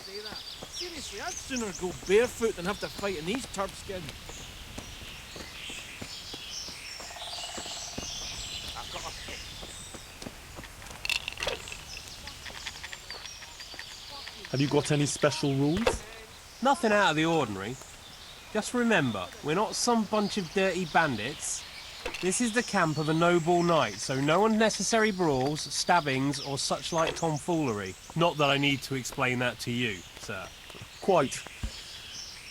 Say that. Seriously, I'd sooner go barefoot than have to fight in these turf skins. Have you got any special rules? Nothing out of the ordinary. Just remember, we're not some bunch of dirty bandits. This is the camp of a noble knight, so no unnecessary brawls, stabbings, or such like tomfoolery. Not that I need to explain that to you, sir. Quite.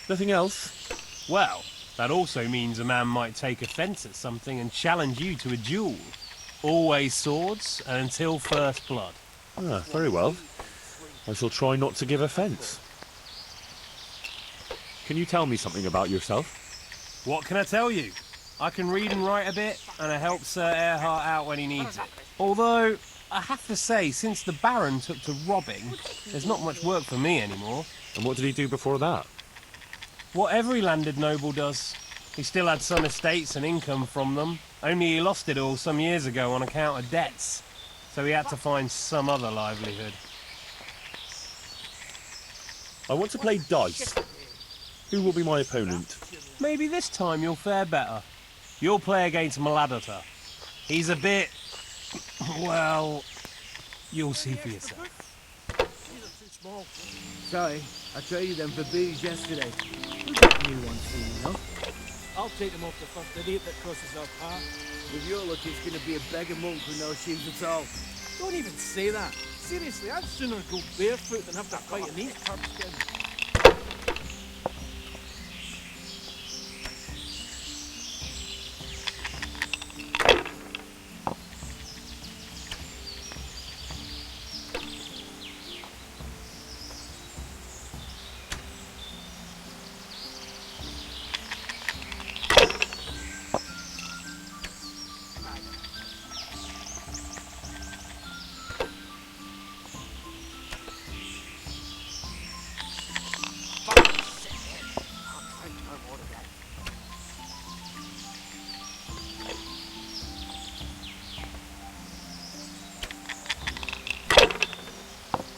Nothing else? Well, that also means a man might take offence at something and challenge you to a duel. Always swords, and until first blood. Ah, very well. I shall try not to give offence. Can you tell me something about yourself? What can I tell you? I can read and write a bit, and I help Sir Erhart out when he needs it. Although, I have to say, since the Baron took to robbing, there's not much work for me anymore. And what did he do before that? What every landed noble does. He still had some estates and income from them, only he lost it all some years ago on account of debts. So he had to find some other livelihood. I want to play dice. Who will be my opponent? Maybe this time you'll fare better. You'll play against Maladota. He's a bit... well... you'll see for yourself. These are too small. Sorry, I traded them for booze yesterday. We've got new ones soon enough. I'll take them off the first idiot that crosses our path. With your luck, it's going to be a beggar monk with no shoes at all. Don't even say that. Seriously, I'd sooner go barefoot than have to fight in these turf skins.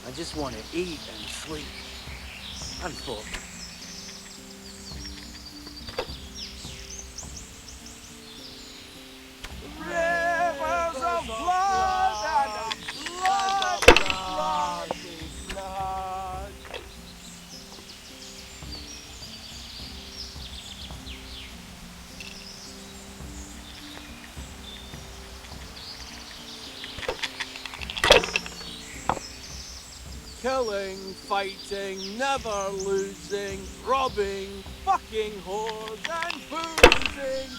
I just want to eat and sleep. And fuck. Rivers of blood and blood. Killing, fighting, never losing, robbing, fucking whores and boozing.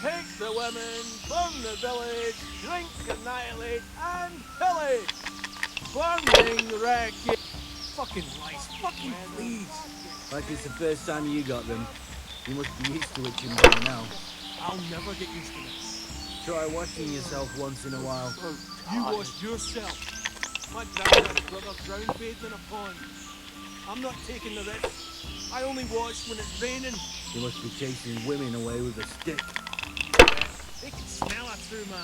Take the women, burn the village, drink, annihilate, and pillage. Burning, wrecking. Fucking lies, fucking please. Like it's the first time you got them. You must be used to it by now. I'll never get used to this. Try washing yourself once in a while. You wash yourself. My granddad's brother drowned bathed in a pond. I'm not taking the risk. I only wash when it's raining. You must be chasing women away with a stick. They can smell it through, man.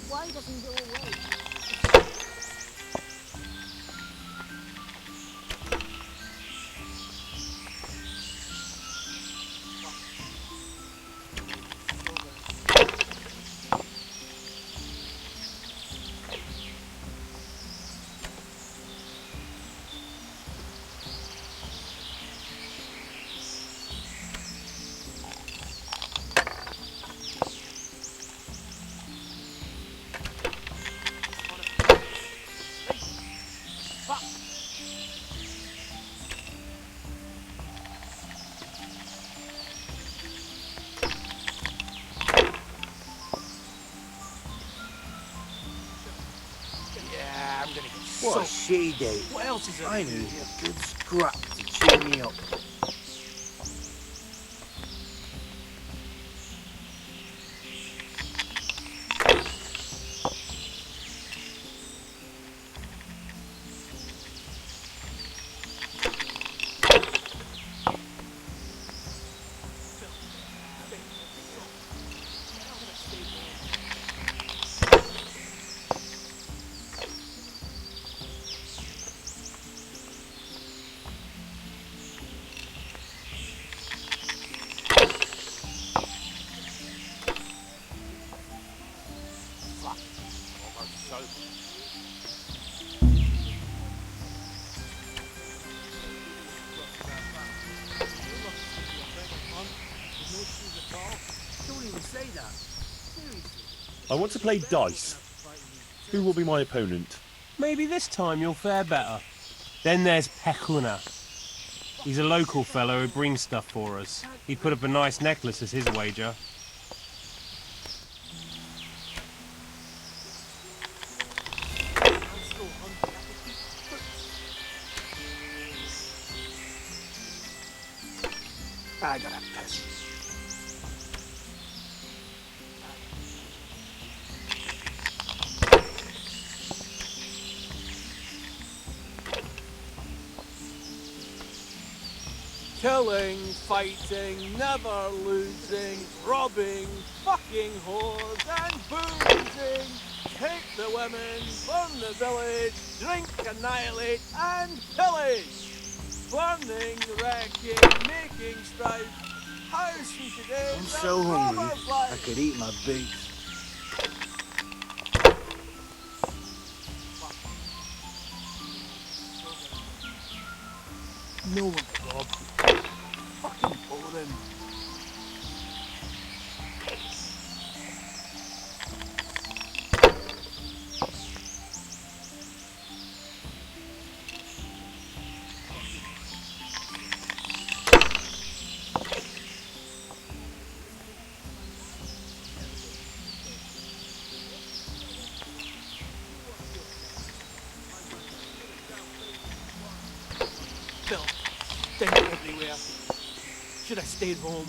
Why doesn't it go away? What a shitty day. What else is there? I need a good scrap to cheer me up. I want to play dice. Who will be my opponent? Maybe this time you'll fare better. Then there's Pekuna. He's a local fellow who brings stuff for us. He put up a nice necklace as his wager. I gotta piss. Killing, fighting, never losing, robbing, fucking whores and boozing. Take the women, burn the village, drink, annihilate and pillage. Burning, wrecking, making strife. House and today. I'm so hungry, I could eat my boots. No one, Rob. Fucking boring. Filth. Stink everywhere. Should have stayed home.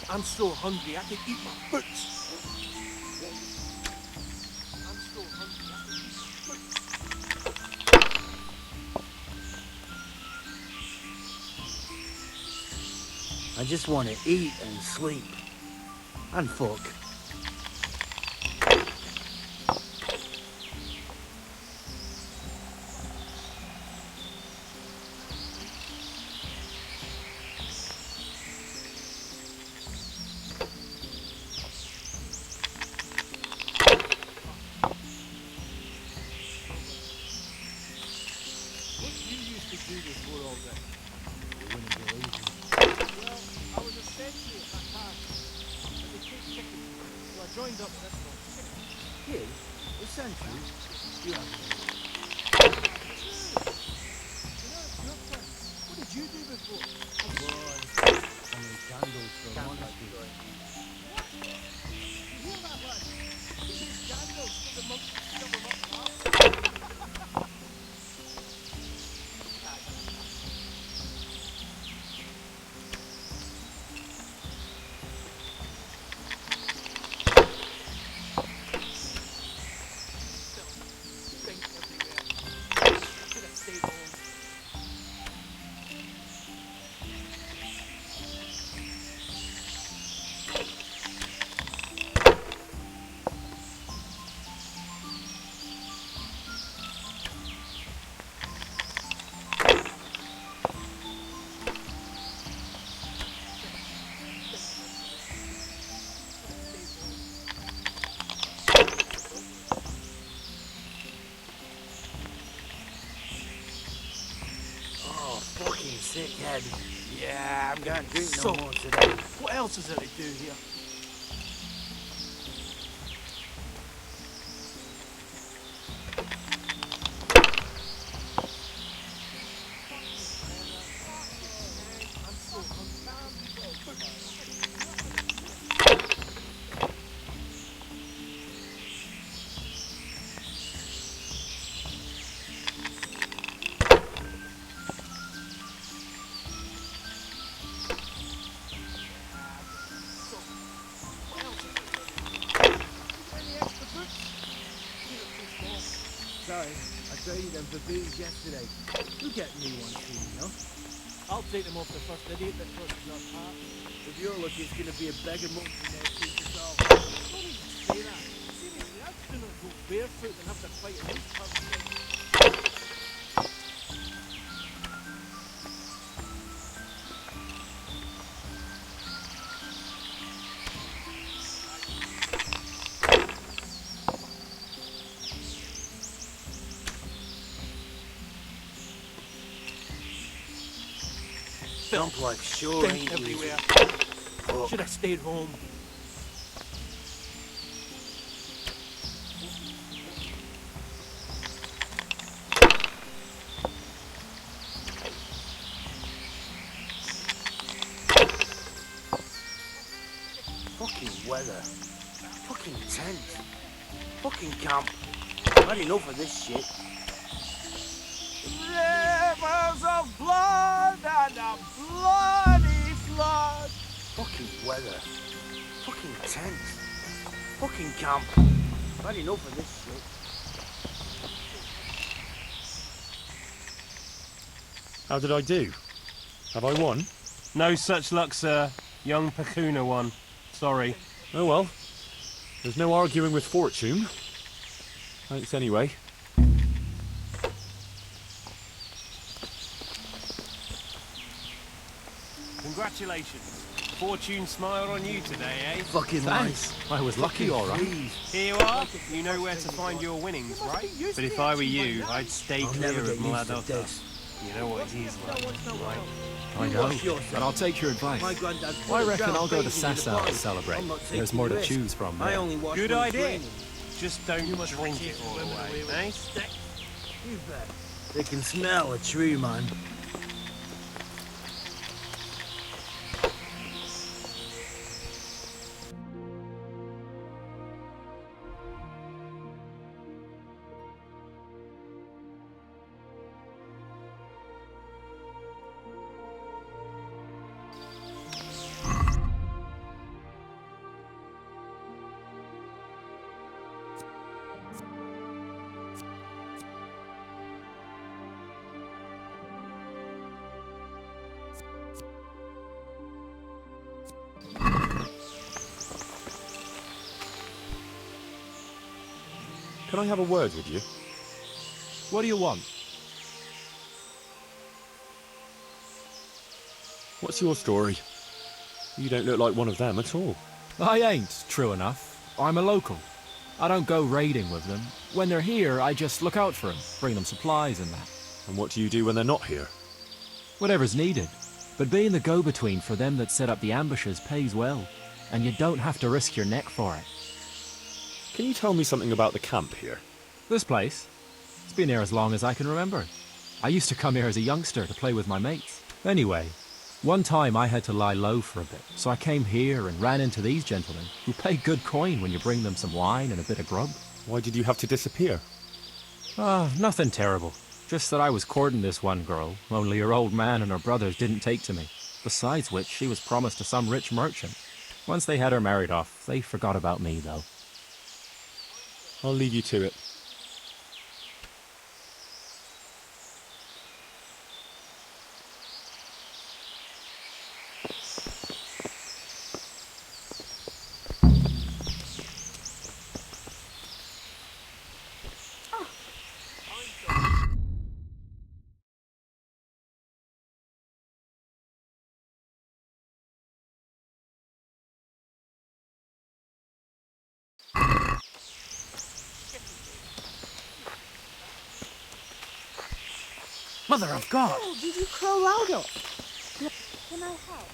I'm so hungry I could eat my boots. I'm so hungry I could eat my boots. I just want to eat and sleep. And fuck. What did you used to do before all this? You wouldn't believe me. Well, I was a sentry at that time. And they take chicken. So I joined up with this one. You? A century? You have You know, it's your turn. What did you do before? how many candles for a monastery? You hear that, lad? He says candles for the monks to cover them up. Stink everywhere. Should have stayed home. Oh, fucking sick head. Yeah, I'm Can't drink so. no more today. What else is there to do here? I'm so hungry. traded them for booze yesterday. We'll get new ones soon, you know? I'll take them off the first idiot that crosses our path. If you're lucky, it's gonna be a beggar monk in there to yourself. Don't even say that. Seriously, I'd sooner go barefoot than have to fight in these pubs. Dump like sure Stink ain't easy. everywhere. Should have stayed home. Fucking weather. Fucking tent. Fucking camp. I've had enough of this shit. Rivers of blood and a bloody flood. Fucking weather. Fucking tent. Fucking camp. I've had enough of this shit. How did I do? Have I won? No such luck, sir. Young Pacuna won. Sorry. Oh well. There's no arguing with fortune. Thanks anyway. Congratulations. Fortune smiled on you today, eh? Fucking Thanks. I was lucky, all right. Here you are. You know where to find your winnings, right? But if I were you, I'd stay I'll clear never of get used to Mladota. this. You know what it is like, right? I know, but I'll take your advice. My granddad I reckon I'll go to bathing in the Sassa party. to celebrate. I'm not There's taking more the to risk. choose from I there. only watch Good when it's idea. raining. Just don't drink it all away, eh? You bet. They can smell a tree, man. Can I have a word with you? What do you want? What's your story? You don't look like one of them at all. I ain't, true enough. I'm a local. I don't go raiding with them. When they're here, I just look out for them, bring them supplies and that. And what do you do when they're not here? Whatever's needed. But being the go-between for them that set up the ambushes pays well, and you don't have to risk your neck for it. Can you tell me something about the camp here? This place? It's been here as long as I can remember. I used to come here as a youngster to play with my mates. Anyway, one time I had to lie low for a bit, so I came here and ran into these gentlemen, who pay good coin when you bring them some wine and a bit of grub. Why did you have to disappear? Nothing terrible. Just that I was courting this one girl, only her old man and her brothers didn't take to me. Besides which, she was promised to some rich merchant. Once they had her married off, they forgot about me, though. I'll leave you to it. Mother of God! Oh, did you crawl out of? Can I help?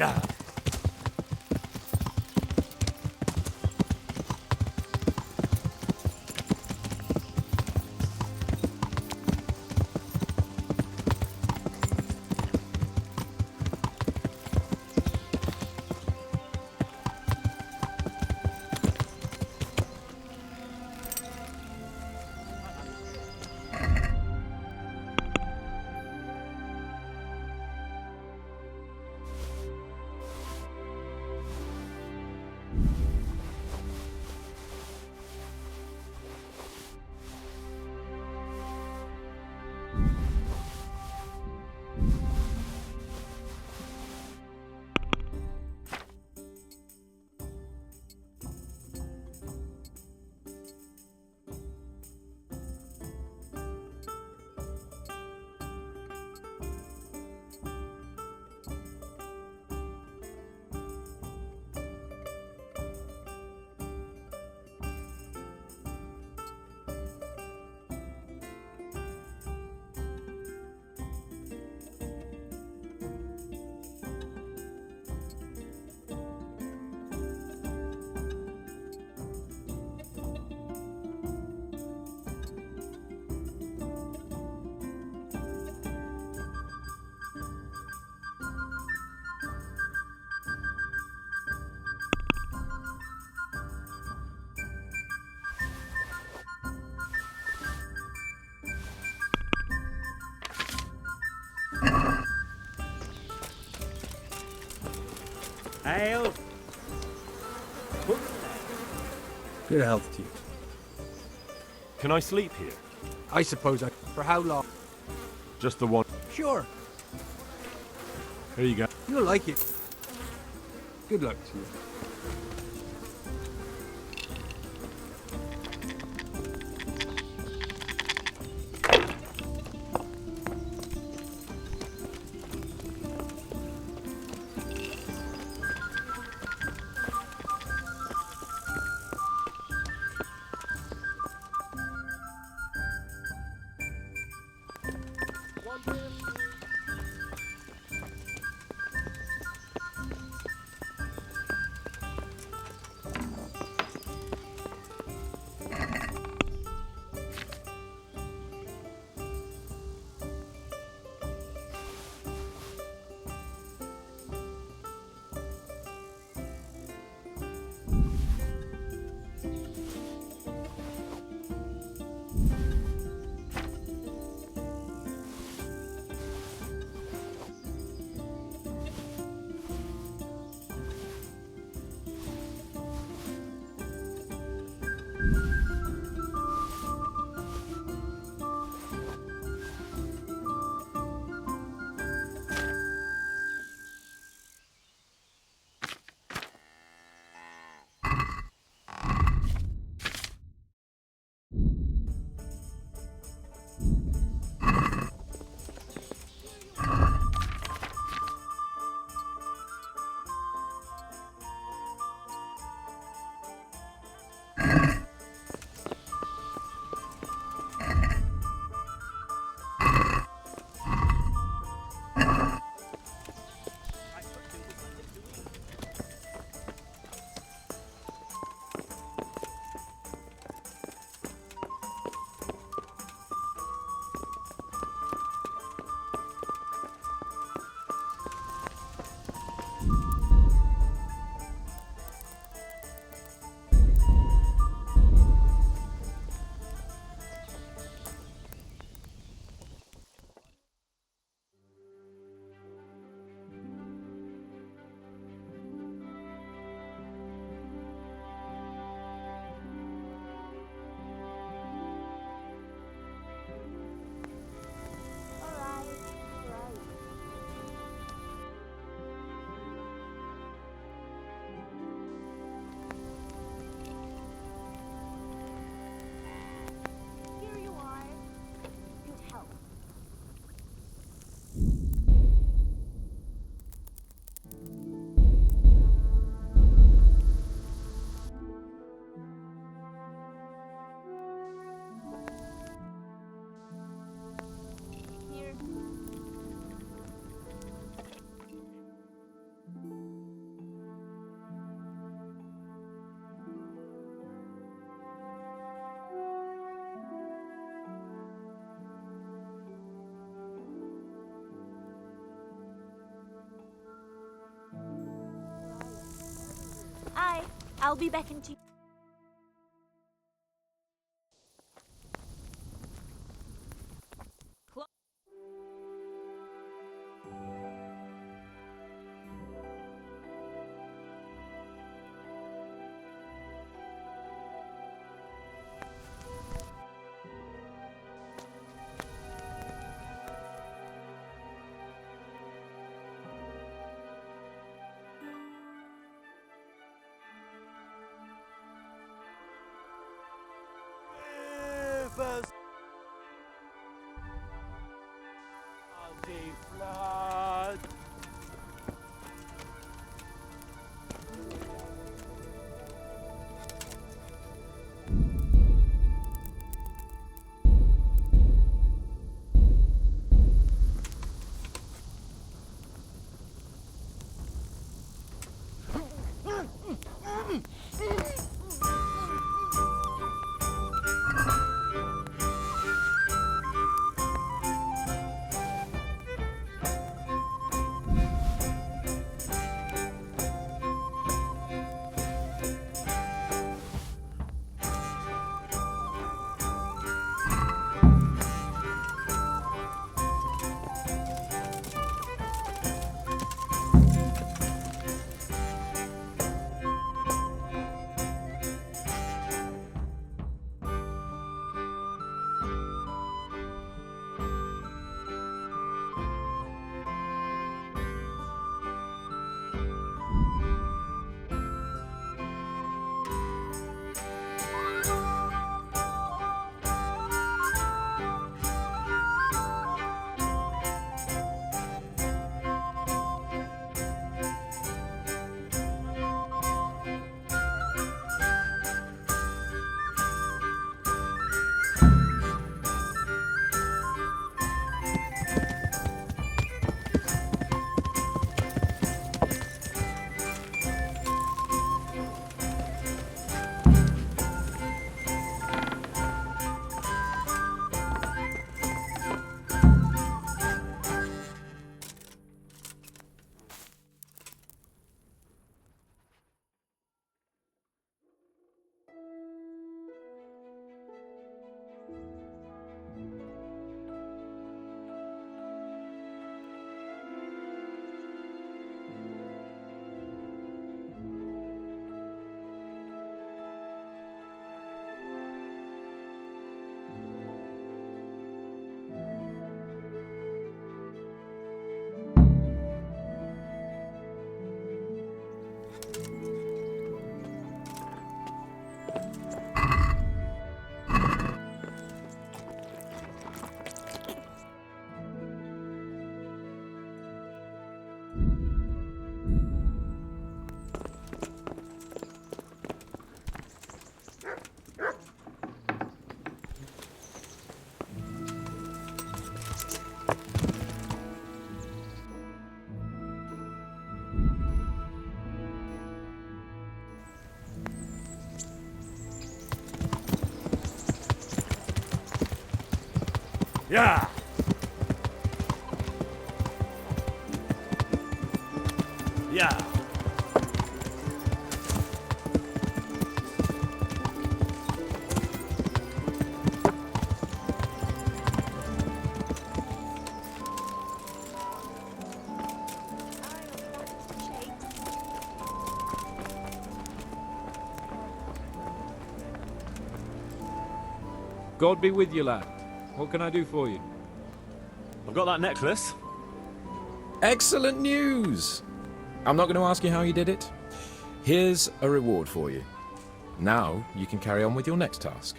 Yeah. Ale. Good health to you. Can I sleep here? I suppose I. For how long? Just the one. Sure. Here you go. You'll like it. Good luck to you. I'll be back in 2. Flood. Yeah! Yeah! God be with you, lad. What can I do for you? I've got that necklace. Excellent news! I'm not going to ask you how you did it. Here's a reward for you. Now you can carry on with your next task.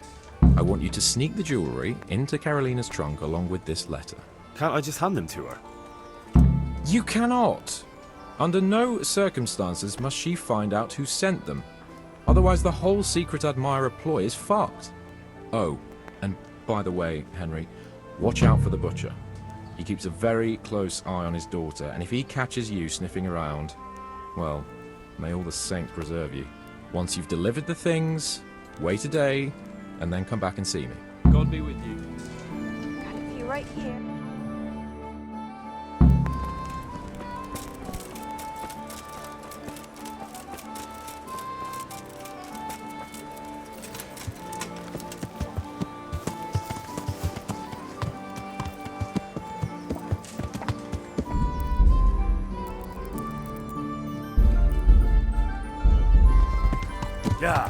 I want you to sneak the jewellery into Carolina's trunk along with this letter. Can't I just hand them to her? You cannot! Under no circumstances must she find out who sent them. Otherwise the whole Secret Admirer ploy is fucked. Oh, and by the way, Henry, watch out for the butcher. He keeps a very close eye on his daughter, and if he catches you sniffing around, well, may all the saints preserve you. Once you've delivered the things, wait a day, and then come back and see me. God be with you. Got a few right here. Yeah.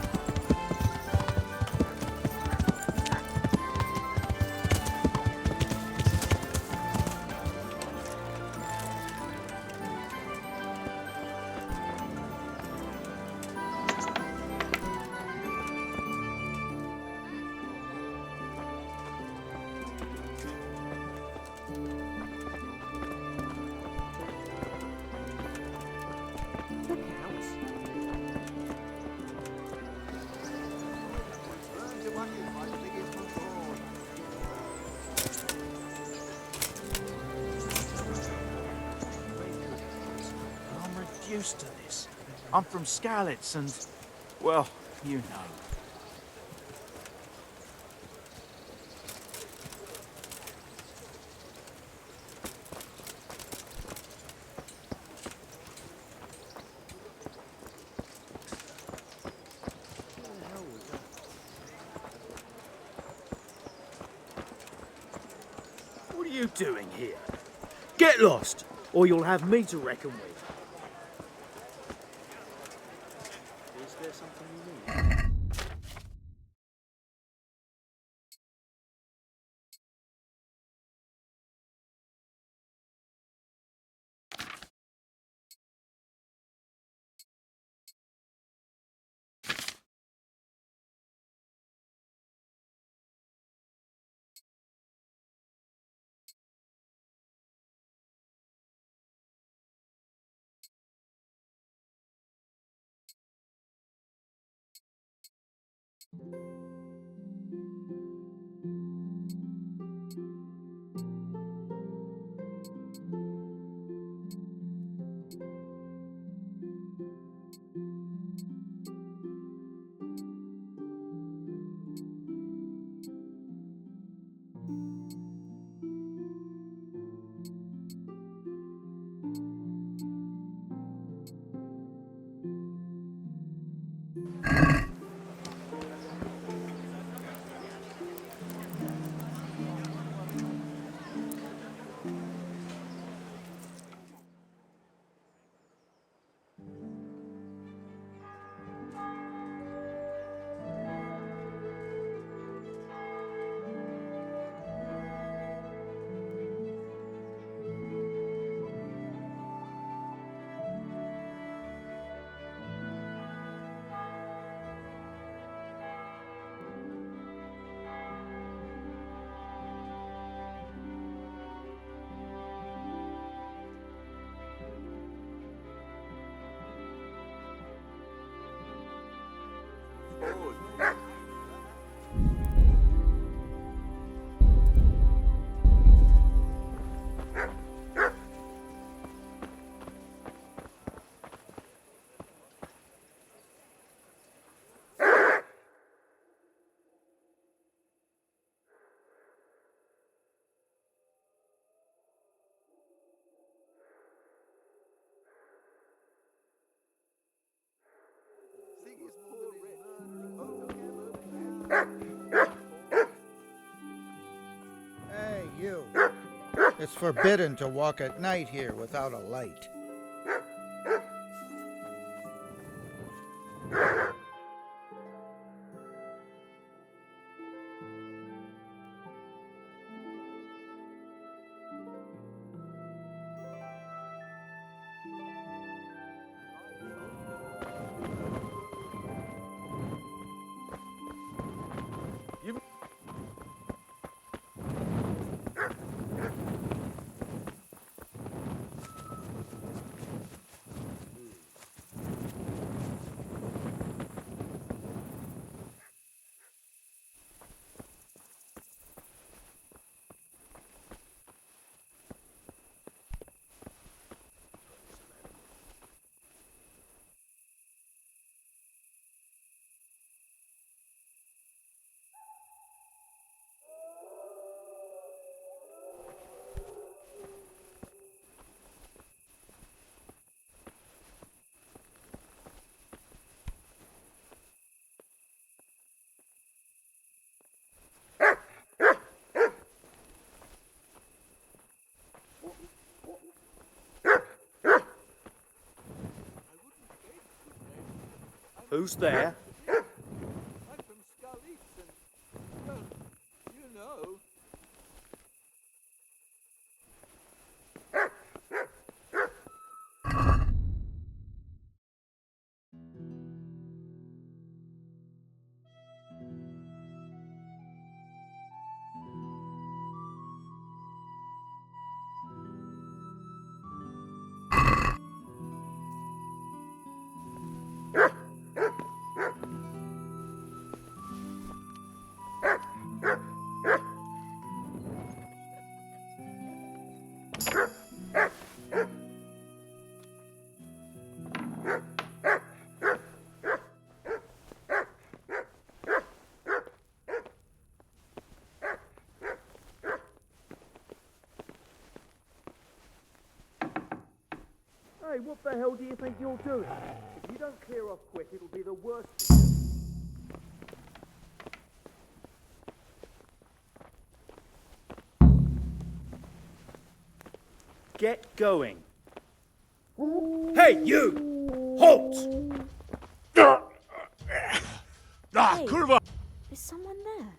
I'm used to this. I'm from Skalitz and, well, you know. What are you doing here? Get lost, or you'll have me to reckon with. Is there something you need? Hey, you. It's forbidden to walk at night here without a light. Who's there? Hey, what the hell do you think you're doing? If you don't clear off quick, it'll be the worst for you. Get going. Hey, you! Halt! Hey, Kurwa! is someone there?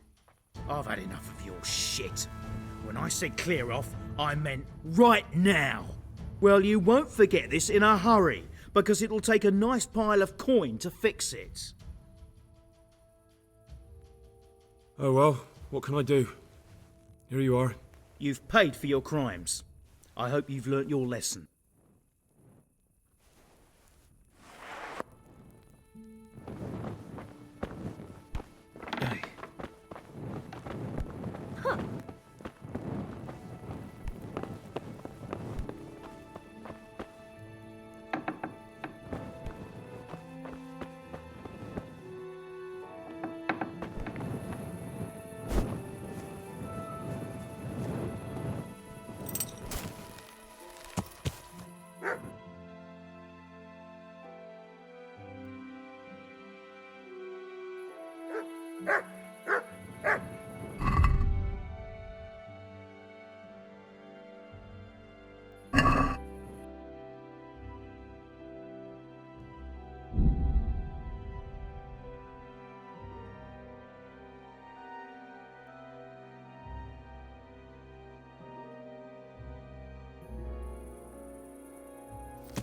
I've had enough of your shit. When I said clear off, I meant right now. Well, you won't forget this in a hurry, because it'll take a nice pile of coin to fix it. Oh well, what can I do? Here you are. You've paid for your crimes. I hope you've learnt your lesson. Hey.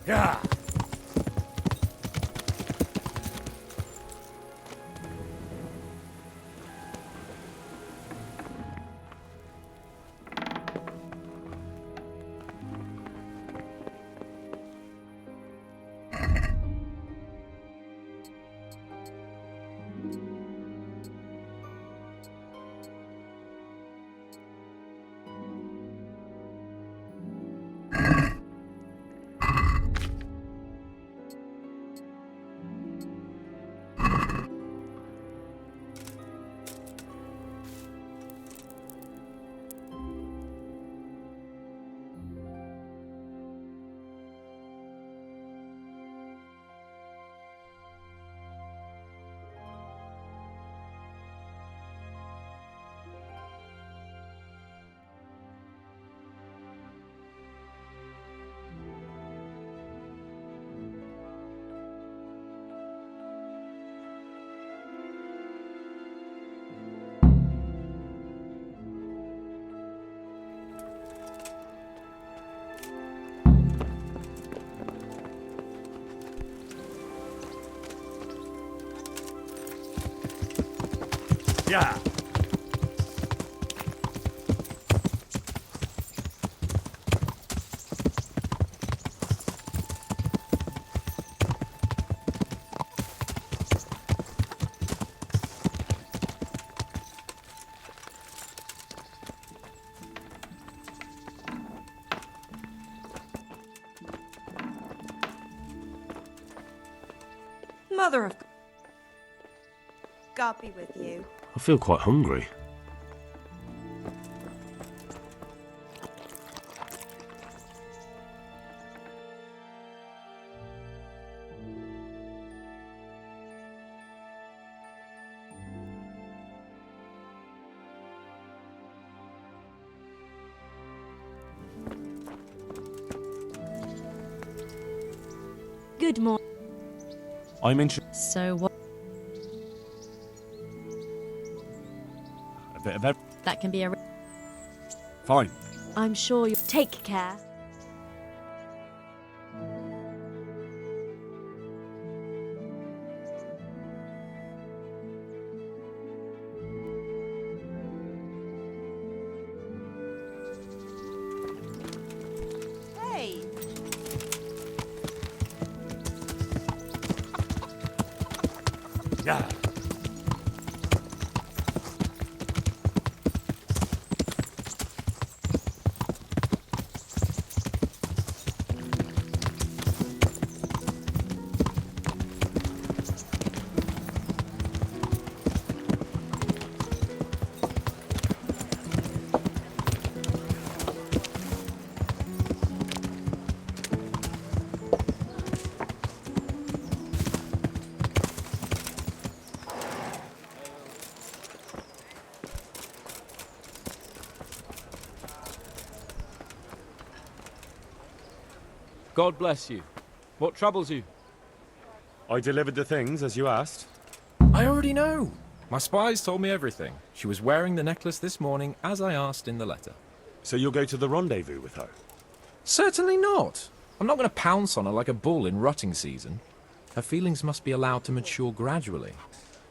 Yeah. Yeah. Mother of God be with you. I feel quite hungry. Good morning. I'm interested. So what? A bit of everything. That can be a. Fine. I'm sure you take care. Hey, Yeah. God bless you. What troubles you? I delivered the things as you asked. I already know. My spies told me everything. She was wearing the necklace this morning as I asked in the letter. So you'll go to the rendezvous with her? Certainly not. I'm not going to pounce on her like a bull in rutting season. Her feelings must be allowed to mature gradually.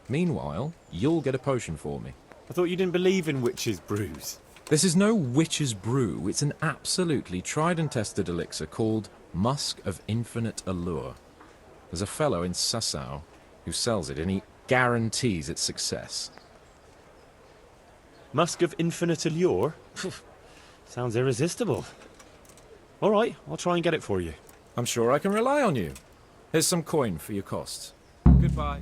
Meanwhile, you'll get a potion for me. I thought you didn't believe in witches' brews. This is no witch's brew. It's an absolutely tried and tested elixir called Musk of Infinite Allure. There's a fellow in Sasau who sells it, and he guarantees its success. Musk of Infinite Allure? Sounds irresistible. All right, I'll try and get it for you. I'm sure I can rely on you. Here's some coin for your costs. Goodbye.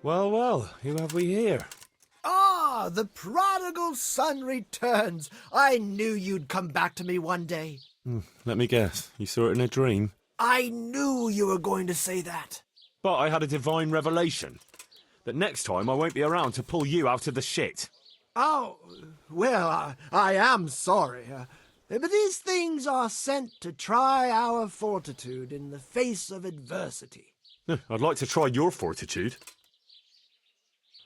Well, well, who have we here? Ah, the prodigal son returns. I knew you'd come back to me one day. Let me guess, you saw it in a dream? I knew you were going to say that. But I had a divine revelation. That next time I won't be around to pull you out of the shit. Oh, well, I am sorry. But these things are sent to try our fortitude in the face of adversity. I'd like to try your fortitude.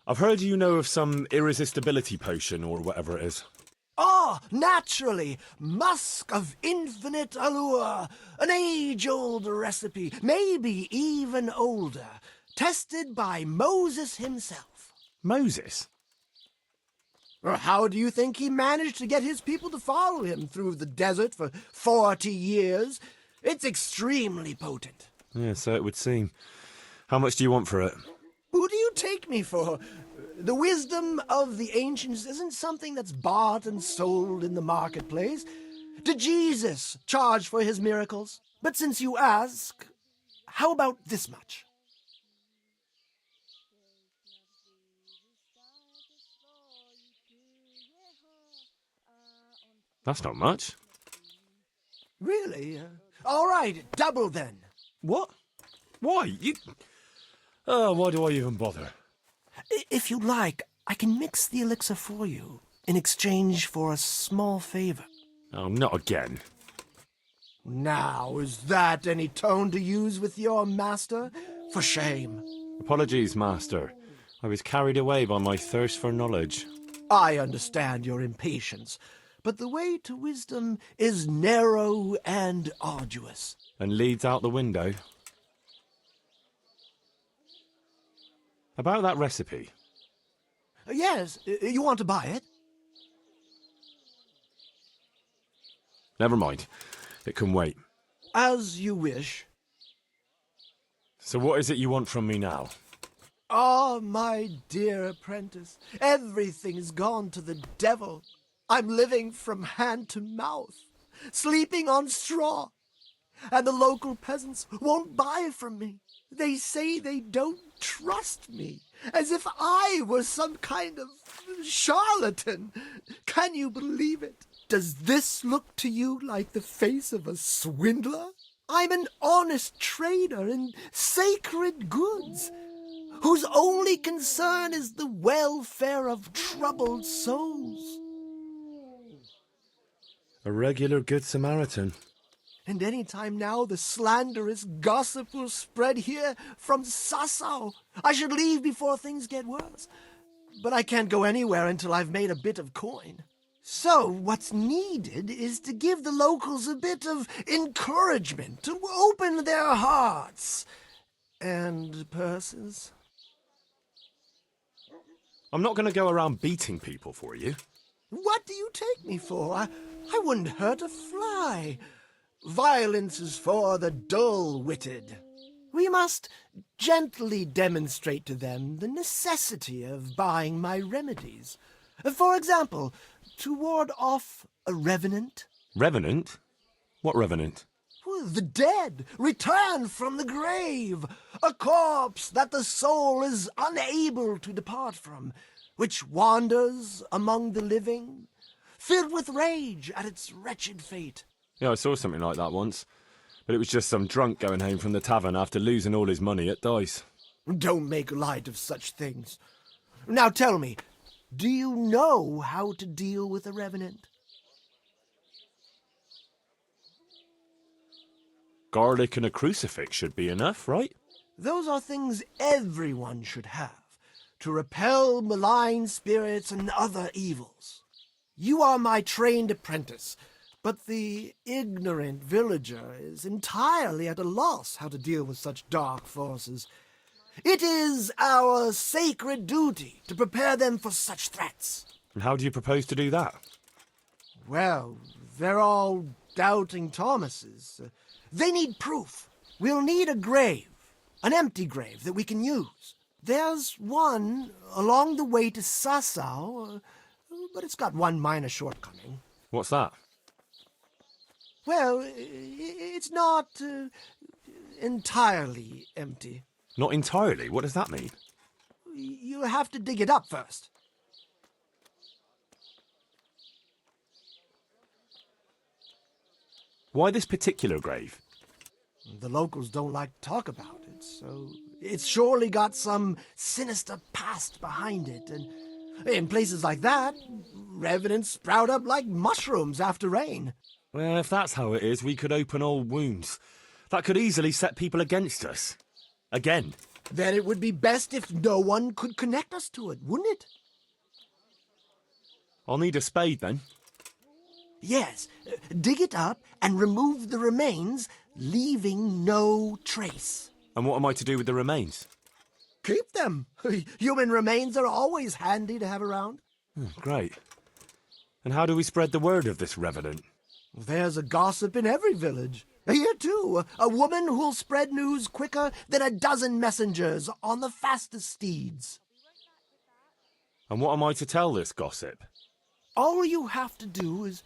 I've heard you know of some irresistibility potion or whatever it is. Ah, naturally, Musk of Infinite Allure, an age-old recipe, maybe even older, tested by Moses himself. Moses? How do you think he managed to get his people to follow him through the desert for 40 years? It's extremely potent. Yeah, so it would seem. How much do you want for it? Who do you take me for? The wisdom of the ancients isn't something that's bought and sold in the marketplace. Did Jesus charge for his miracles? But since you ask, how about this much? That's not much. Really? All right, double then. What? Why? Why do I even bother? If you'd like, I can mix the elixir for you in exchange for a small favor. Oh, not again. Now, is that any tone to use with your master? For shame. Apologies, Master. I was carried away by my thirst for knowledge. I understand your impatience, but the way to wisdom is narrow and arduous. And leads out the window. About that recipe. Yes, you want to buy it? Never mind. It can wait. As you wish. So what is it you want from me now? Ah, my dear apprentice, everything's gone to the devil. I'm living from hand to mouth, sleeping on straw, and the local peasants won't buy from me. They say they don't trust me, as if I was some kind of charlatan. Can you believe it? Does this look to you like the face of a swindler? I'm an honest trader in sacred goods, whose only concern is the welfare of troubled souls. A regular good Samaritan. And any time now the slanderous gossip will spread here from Sasau. I should leave before things get worse. But I can't go anywhere until I've made a bit of coin. So what's needed is to give the locals a bit of encouragement, to open their hearts and purses. I'm not going to go around beating people for you. What do you take me for? I wouldn't hurt a fly. Violence is for the dull-witted. We must gently demonstrate to them the necessity of buying my remedies. For example, to ward off a revenant. Revenant? What revenant? The dead return from the grave, a corpse that the soul is unable to depart from, which wanders among the living, filled with rage at its wretched fate. Yeah, I saw something like that once, but it was just some drunk going home from the tavern after losing all his money at dice. Don't make light of such things. Now tell me, do you know how to deal with a revenant? Garlic and a crucifix should be enough, right? Those are things everyone should have, to repel malign spirits and other evils. You are my trained apprentice, but the ignorant villager is entirely at a loss how to deal with such dark forces. It is our sacred duty to prepare them for such threats. And how do you propose to do that? Well, they're all doubting Thomases. They need proof. We'll need a grave, an empty grave that we can use. There's one along the way to Sasau, but it's got one minor shortcoming. What's that? Well, it's not entirely empty. Not entirely? What does that mean? You have to dig it up first. Why this particular grave? The locals don't like to talk about it, so it's surely got some sinister past behind it. And in places like that, revenants sprout up like mushrooms after rain. Well, if that's how it is, we could open old wounds. That could easily set people against us. Again. Then it would be best if no one could connect us to it, wouldn't it? I'll need a spade then. Yes, dig it up and remove the remains, leaving no trace. And what am I to do with the remains? Keep them. Human remains are always handy to have around. Great. And how do we spread the word of this revenant? There's a gossip in every village. Here, too, a woman who'll spread news quicker than a dozen messengers on the fastest steeds. And what am I to tell this gossip? All you have to do is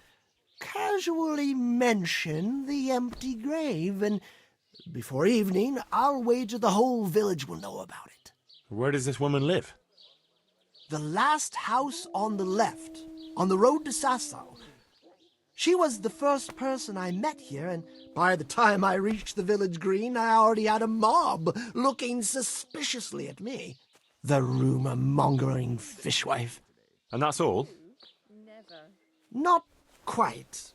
casually mention the empty grave, and before evening, I'll wager the whole village will know about it. Where does this woman live? The last house on the left, on the road to Sasau. She was the first person I met here, and by the time I reached the village green, I already had a mob looking suspiciously at me. The rumor-mongering fishwife. And that's all? Not quite.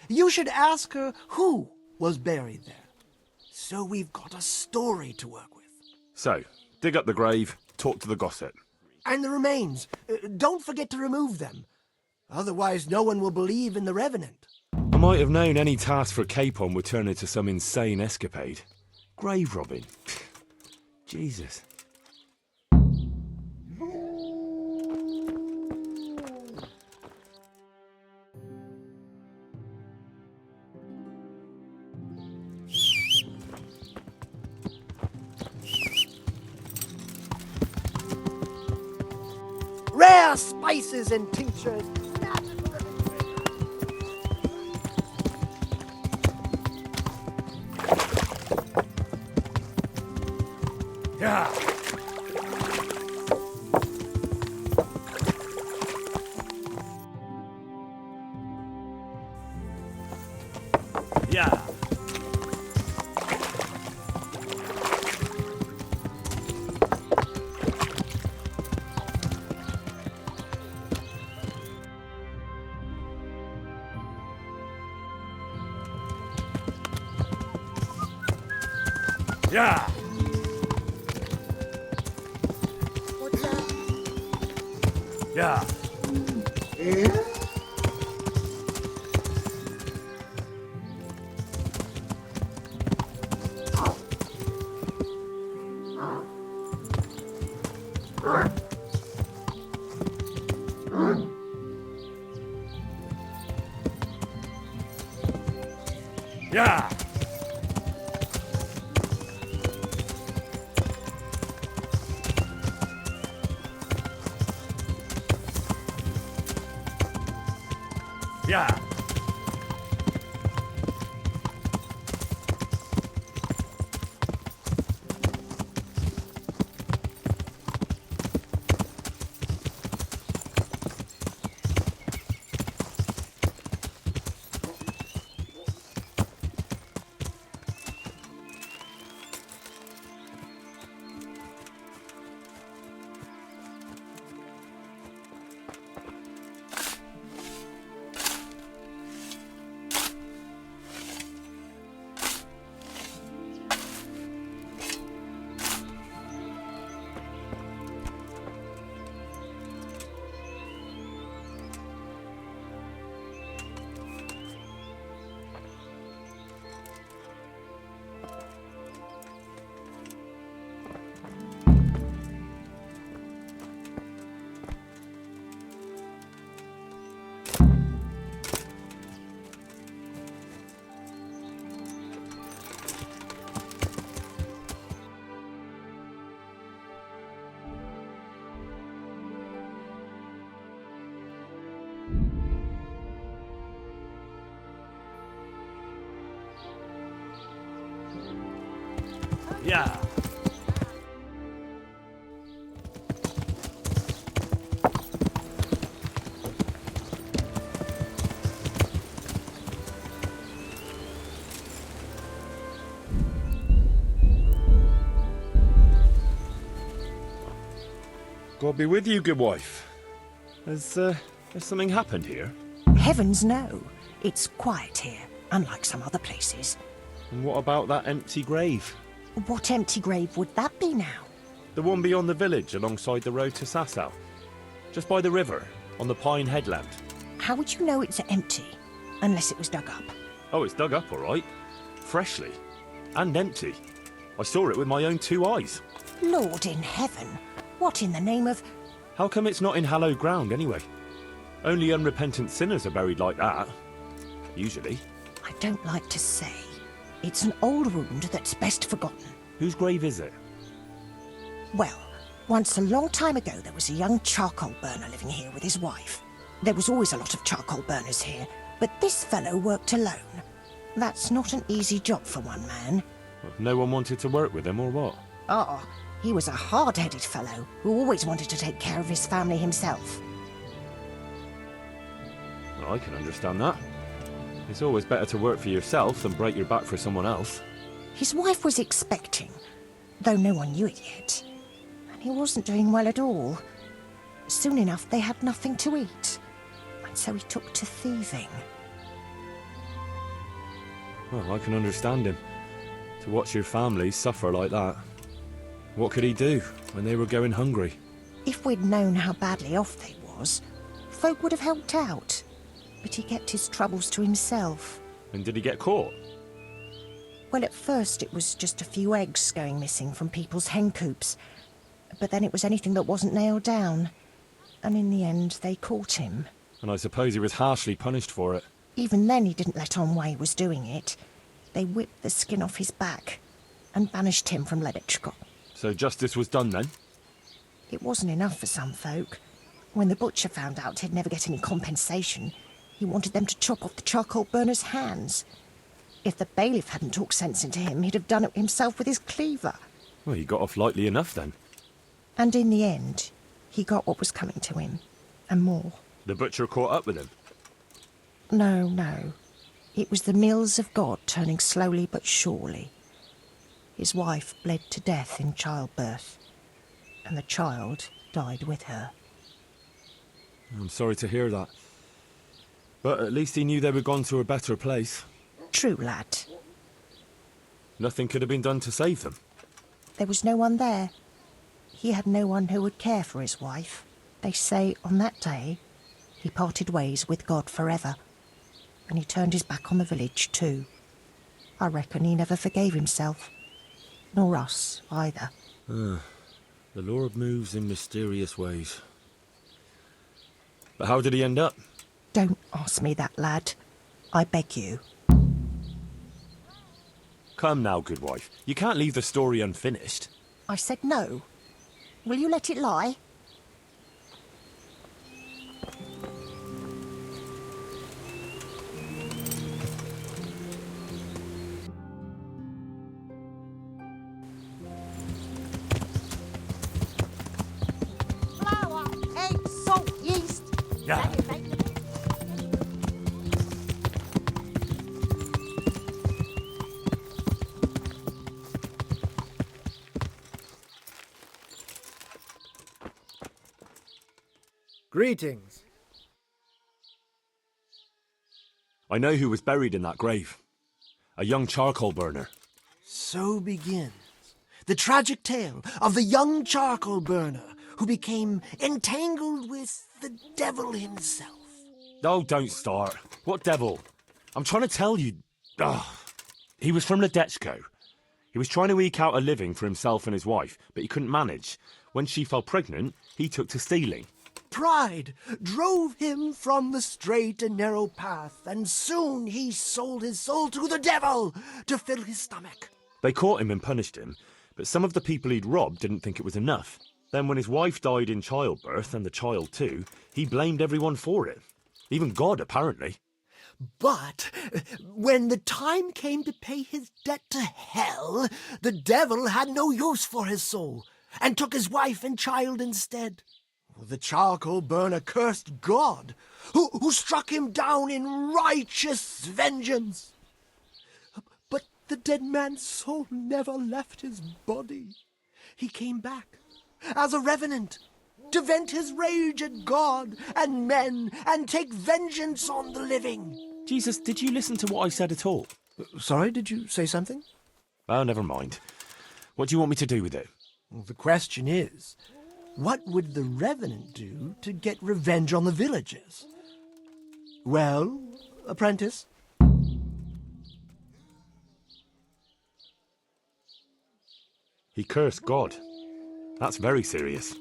You should ask her who was buried there. So we've got a story to work with. So, dig up the grave, talk to the gossip. And the remains. Don't forget to remove them. Otherwise, no one will believe in the revenant. I might have known any task for Capon would turn into some insane escapade. Grave robbing. Jesus. Rare spices and tinctures. Yeah. Yeah. Yeah. What's that? Yeah. Yeah. Yeah. Yeah. God be with you, good wife. Has something happened here? Heavens no. It's quiet here, unlike some other places. And what about that empty grave? What empty grave would that be now? The one beyond the village, alongside the road to Sasau. Just by the river, on the Pine Headland. How would you know it's empty? Unless it was dug up. Oh, it's dug up, all right. Freshly. And empty. I saw it with my own 2 eyes. Lord in heaven. What in the name of... How come it's not in hallowed ground, anyway? Only unrepentant sinners are buried like that. Usually. I don't like to say. It's an old wound that's best forgotten. Whose grave is it? Well, once a long time ago there was a young charcoal burner living here with his wife. There was always a lot of charcoal burners here, but this fellow worked alone. That's not an easy job for one man. No one wanted to work with him, or what? Oh, he was a hard-headed fellow who always wanted to take care of his family himself. Well, I can understand that. It's always better to work for yourself than break your back for someone else. His wife was expecting, though no one knew it yet. And he wasn't doing well at all. Soon enough, they had nothing to eat. And so he took to thieving. Well, I can understand him. To watch your family suffer like that. What could he do when they were going hungry? If we'd known how badly off they was, folk would have helped out. But he kept his troubles to himself. And did he get caught? Well, at first it was just a few eggs going missing from people's hen coops. But then it was anything that wasn't nailed down. And in the end, they caught him. And I suppose he was harshly punished for it. Even then, he didn't let on why he was doing it. They whipped the skin off his back and banished him from Leditchko. So justice was done then? It wasn't enough for some folk. When the butcher found out he'd never get any compensation, he wanted them to chop off the charcoal burner's hands. If the bailiff hadn't talked sense into him, he'd have done it himself with his cleaver. Well, he got off lightly enough then. And in the end, he got what was coming to him, and more. The butcher caught up with him? No, no. It was the mills of God turning slowly but surely. His wife bled to death in childbirth, and the child died with her. I'm sorry to hear that. But at least he knew they were gone to a better place. True, lad. Nothing could have been done to save them. There was no one there. He had no one who would care for his wife. They say on that day, he parted ways with God forever. And he turned his back on the village too. I reckon he never forgave himself. Nor us, either. The Lord moves in mysterious ways. But how did he end up? Don't ask me that, lad. I beg you. Come now, good wife. You can't leave the story unfinished. I said no. Will you let it lie? Flour, eggs, salt, yeast. Yeah. Greetings. I know who was buried in that grave. A young charcoal burner. So begins the tragic tale of the young charcoal burner who became entangled with the devil himself. Oh, don't start. What devil? I'm trying to tell you. He was from Ledetchko. He was trying to eke out a living for himself and his wife, but he couldn't manage. When she fell pregnant, he took to stealing. Pride drove him from the straight and narrow path, and soon he sold his soul to the devil to fill his stomach. They caught him and punished him, but some of the people he'd robbed didn't think it was enough. Then when his wife died in childbirth, and the child too, he blamed everyone for it. Even God, apparently. But when the time came to pay his debt to hell, the devil had no use for his soul, and took his wife and child instead. The charcoal burner cursed God, who struck him down in righteous vengeance. But the dead man's soul never left his body. He came back as a revenant, to vent his rage at God and men and take vengeance on the living. Jesus, did you listen to what I said at all? Sorry, did you say something? Oh, never mind. What do you want me to do with it? Well, the question is, what would the revenant do to get revenge on the villagers? Well, apprentice? He cursed God. That's very serious.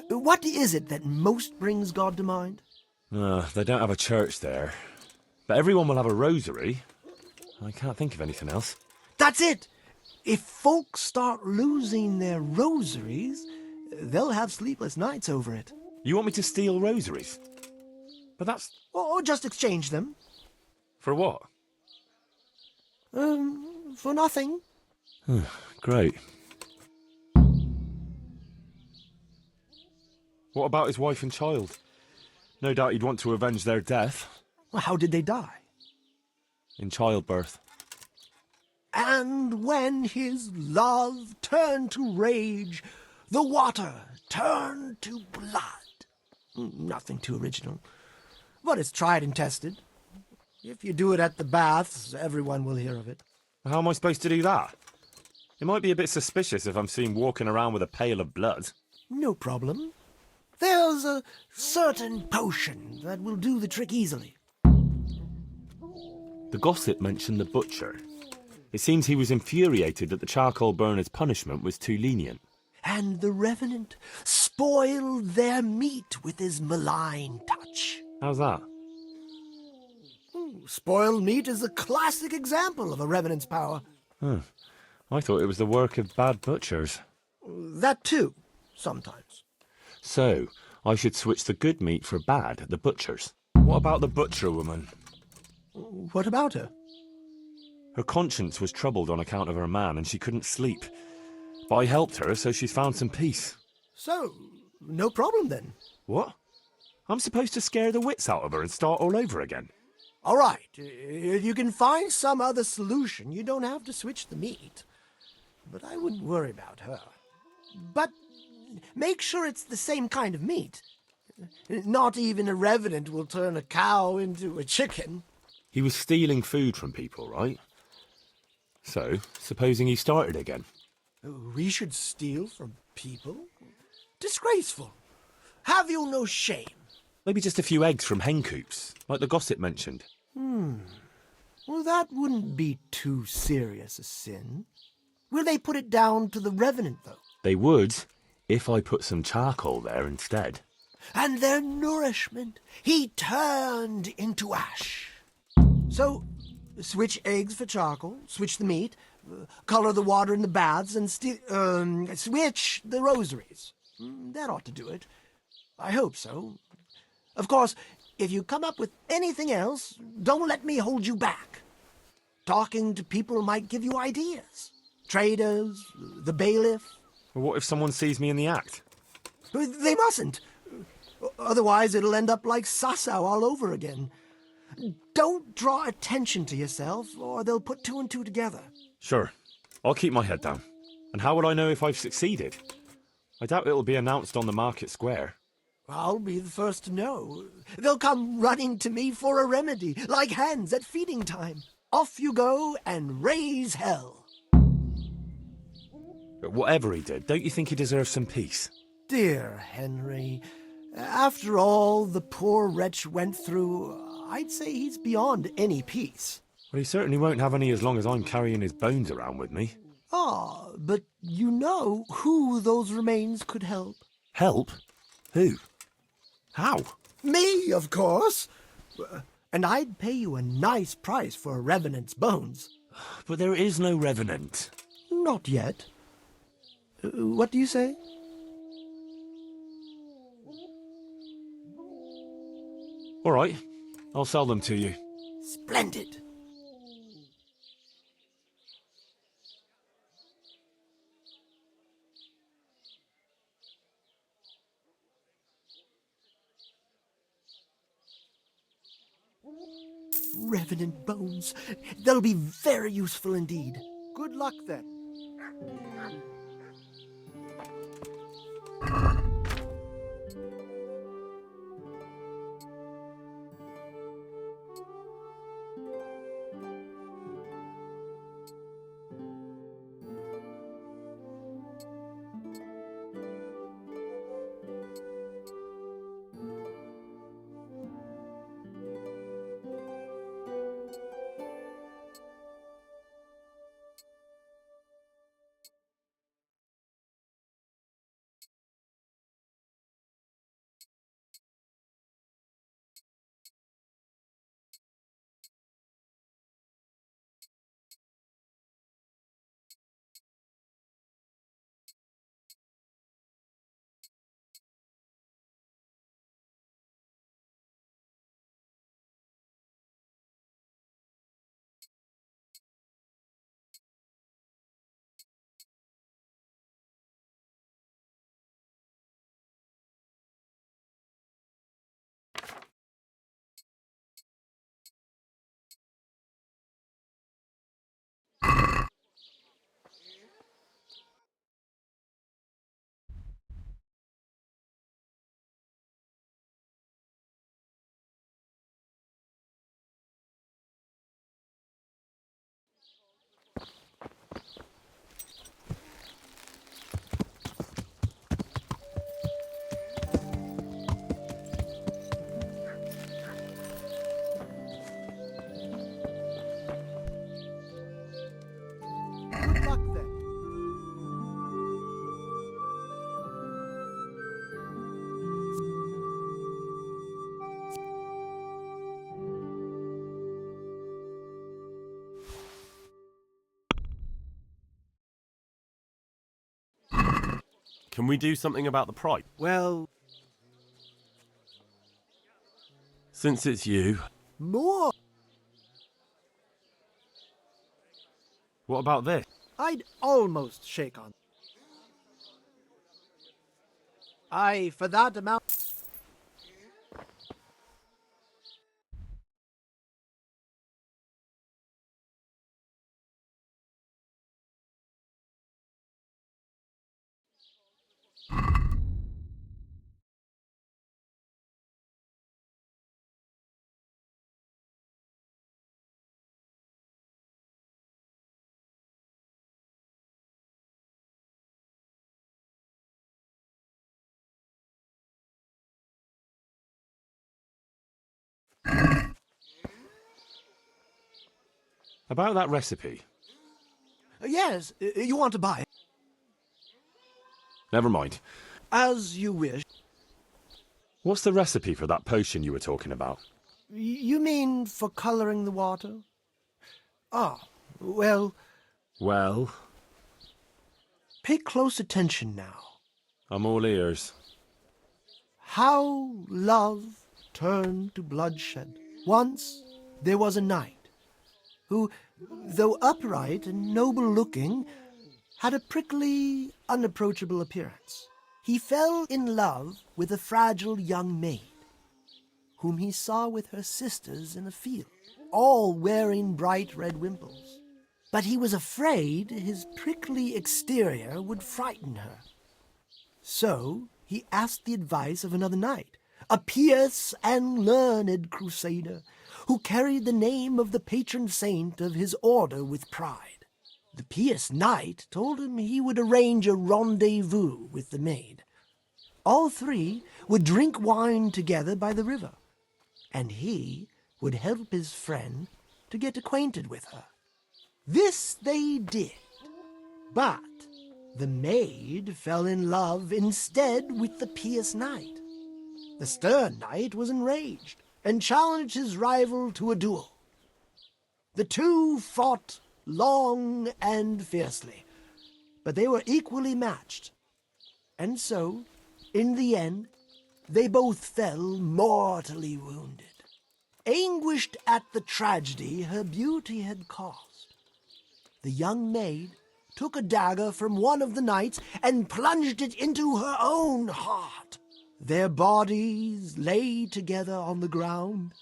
What is it that most brings God to mind? They don't have a church there. But everyone will have a rosary. I can't think of anything else. That's it! If folks start losing their rosaries, they'll have sleepless nights over it. You want me to steal rosaries? But that's... Or just exchange them. For what? For nothing. Great. What about his wife and child? No doubt he'd want to avenge their death. Well, how did they die? In childbirth. And when his love turned to rage, the water turned to blood. Nothing too original. But it's tried and tested. If you do it at the baths, everyone will hear of it. How am I supposed to do that? It might be a bit suspicious if I'm seen walking around with a pail of blood. No problem. There's a certain potion that will do the trick easily. The gossip mentioned the butcher. It seems he was infuriated that the charcoal burner's punishment was too lenient. And the revenant spoiled their meat with his malign touch. How's that? Spoiled meat is a classic example of a revenant's power. I thought it was the work of bad butchers. That too, sometimes. So, I should switch the good meat for bad at the butcher's. What about the butcher woman? What about her? Her conscience was troubled on account of her man and she couldn't sleep. But I helped her, so she's found some peace. So, no problem then. What? I'm supposed to scare the wits out of her and start all over again? All right, if you can find some other solution, you don't have to switch the meat. But I wouldn't worry about her. But make sure it's the same kind of meat. Not even a revenant will turn a cow into a chicken. He was stealing food from people, right? So, supposing he started again? We should steal from people? Disgraceful. Have you no shame? Maybe just a few eggs from hen coops, like the gossip mentioned. Well, that wouldn't be too serious a sin. Will they put it down to the revenant, though? They would, if I put some charcoal there instead. And their nourishment he turned into ash. So, switch eggs for charcoal, switch the meat, color the water in the baths, and switch the rosaries. That ought to do it. I hope so. Of course, if you come up with anything else, don't let me hold you back. Talking to people might give you ideas. Traders, the bailiff. What if someone sees me in the act? They mustn't. Otherwise, it'll end up like Sasau all over again. Don't draw attention to yourself, or they'll put two and two together. Sure. I'll keep my head down. And how will I know if I've succeeded? I doubt it'll be announced on the market square. I'll be the first to know. They'll come running to me for a remedy, like hens at feeding time. Off you go and raise hell. But whatever he did, don't you think he deserves some peace? Dear Henry, after all the poor wretch went through, I'd say he's beyond any peace. Well, he certainly won't have any as long as I'm carrying his bones around with me. Ah, but you know who those remains could help. Help? Who? How? Me, of course. And I'd pay you a nice price for a revenant's bones. But there is no revenant. Not yet. What do you say? All right. I'll sell them to you. Splendid. Revenant bones. They'll be very useful indeed. Good luck then. Good luck then. Can we do something about the price? Well, Since it's you, more. what about this? I'd almost shake on. Aye, for that amount. About that recipe. Yes, you want to buy it? Never mind. As you wish. What's the recipe for that potion you were talking about? You mean for colouring the water? Ah, well... Well, Pay close attention now. I'm all ears. How love turned to bloodshed. Once there was a knight who, though upright and noble-looking, had a prickly, unapproachable appearance. He fell in love with a fragile young maid, whom he saw with her sisters in a field, all wearing bright red wimples. But he was afraid his prickly exterior would frighten her. So he asked the advice of another knight, a pious and learned crusader, who carried the name of the patron saint of his order with pride. The pious knight told him he would arrange a rendezvous with the maid. All three would drink wine together by the river, and he would help his friend to get acquainted with her. This they did, but the maid fell in love instead with the pious knight. The stern knight was enraged and challenged his rival to a duel. The two fought long and fiercely, but they were equally matched. And so, in the end, they both fell mortally wounded. anguished at the tragedy her beauty had caused. The young maid took a dagger from one of the knights and plunged it into her own heart. Their bodies lay together on the ground,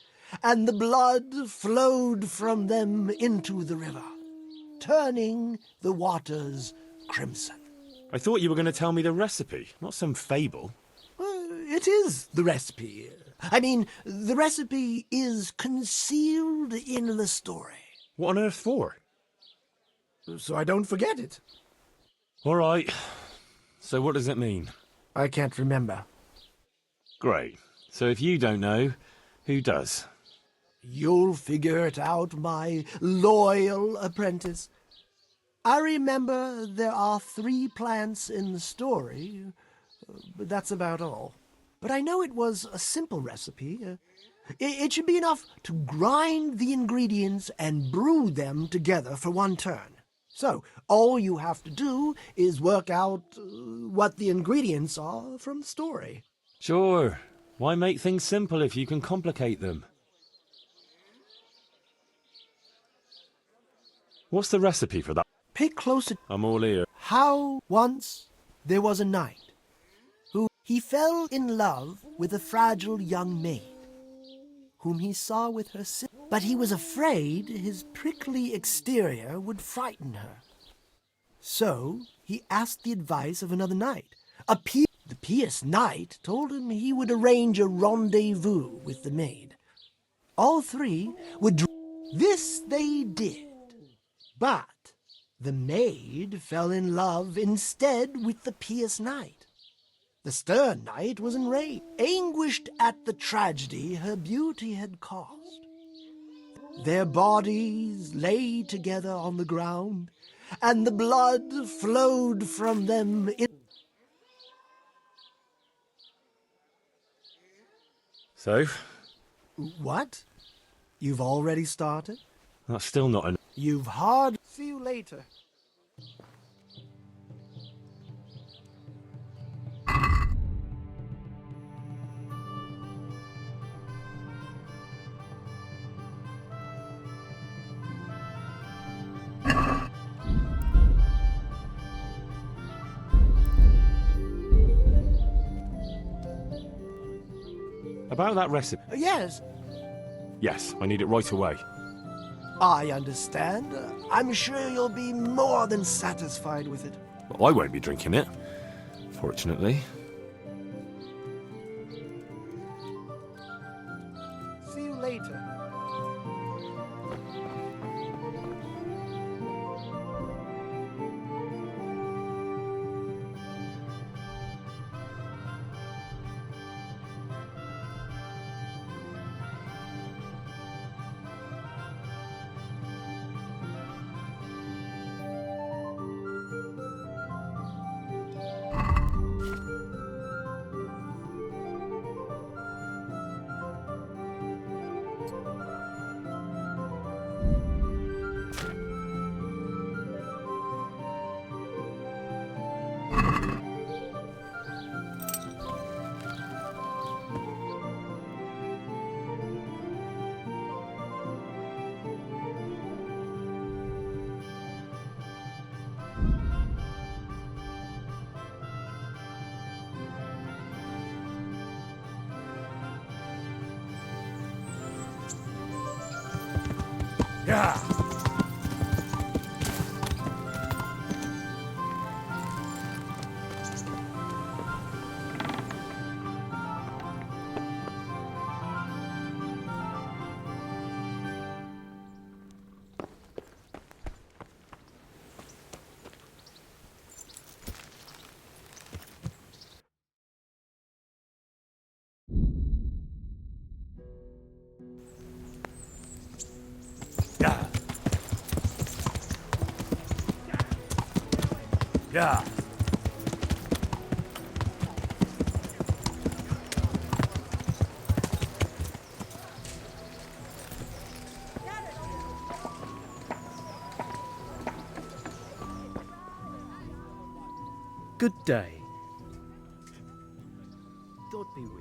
and the blood flowed from them into the river, turning the waters crimson. I thought you were going to tell me the recipe, not some fable. It is the recipe. I mean, the recipe is concealed in the story. What on earth for? So I don't forget it. All right. So what does it mean? I can't remember. Great. So if you don't know, who does? You'll figure it out, my loyal apprentice. I remember there are 3 plants in the story, but that's about all. But I know it was a simple recipe. It should be enough to grind the ingredients and brew them together for one turn. So, all you have to do is work out what the ingredients are from the story. Sure. Why make things simple if you can complicate them? What's the recipe for that? Pay close attention. I'm all ear. How once there was a knight who he fell in love with a fragile young maid, whom he saw with her sister, but he was afraid his prickly exterior would frighten her. So he asked the advice of another knight. The pious knight told him he would arrange a rendezvous with the maid. All 3 would this they did, but the maid fell in love instead with the pious knight. The stern knight was enraged, anguished at the tragedy her beauty had caused. Their bodies lay together on the ground, and the blood flowed from them in... So? What? You've already started? That's still not enough. You've hard... See you later. About that recipe. Yes, Yes, I need it right away. I understand. I'm sure you'll be more than satisfied with it. Well, I won't be drinking it, fortunately. See you later. Yeah. Yeah. Good day. God be with you.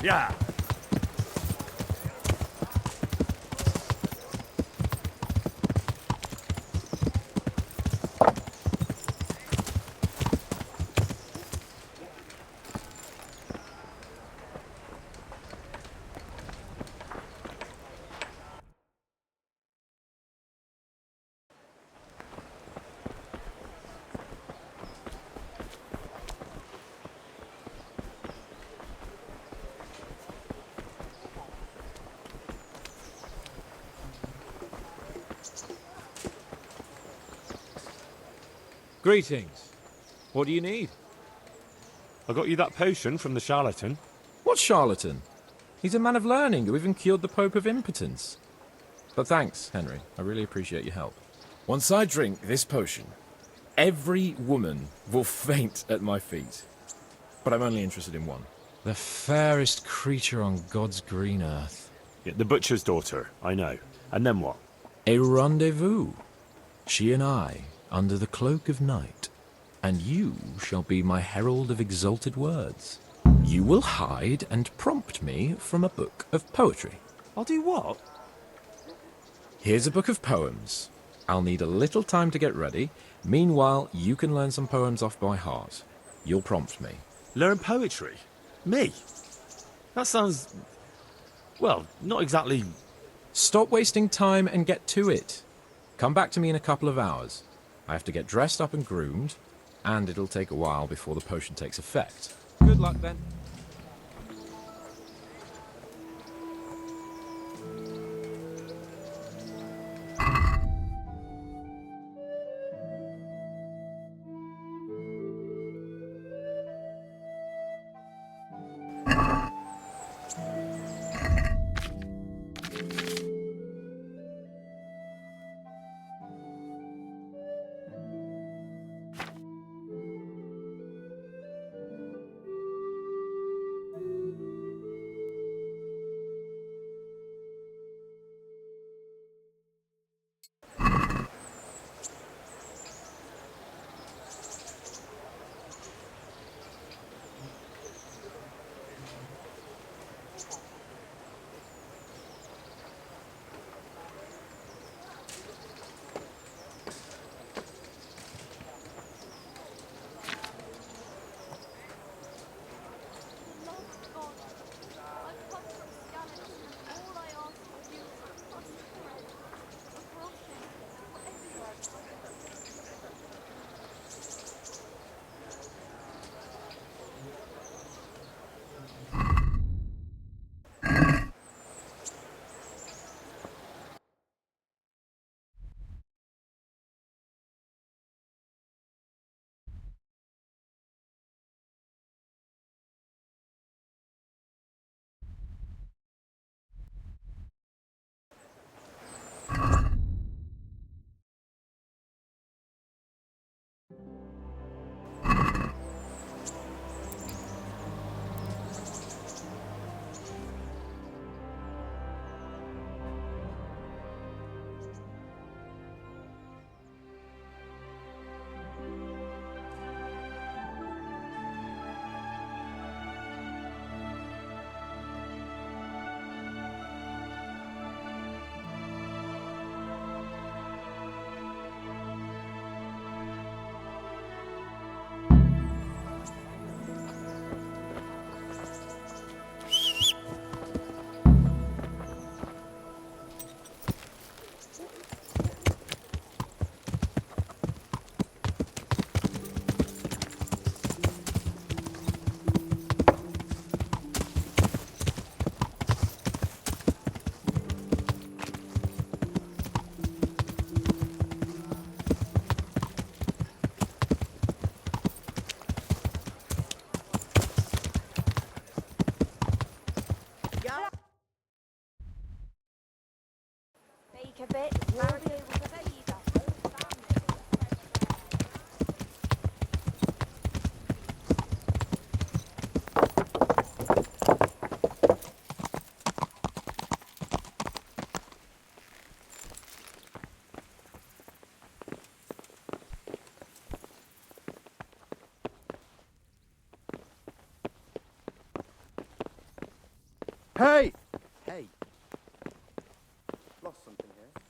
Yeah. Greetings. What do you need? I got you that potion from the charlatan. What charlatan? He's a man of learning who even cured the Pope of impotence. But thanks, Henry. I really appreciate your help. Once I drink this potion, every woman will faint at my feet. But I'm only interested in one. The fairest creature on God's green earth. Yeah, the butcher's daughter, I know. And then what? A rendezvous. She and I, under the cloak of night. And you shall be my herald of exalted words. You will hide and prompt me from a book of poetry. I'll do what? Here's a book of poems. I'll need a little time to get ready. Meanwhile, you can learn some poems off by heart. You'll prompt me. Learn poetry? Me? That sounds... well, not exactly... Stop wasting time and get to it. Come back to me in a couple of hours. I have to get dressed up and groomed, and it'll take a while before the potion takes effect. Good luck, then. A bit, Mary was a baby. Hey! Hey. Lost something here.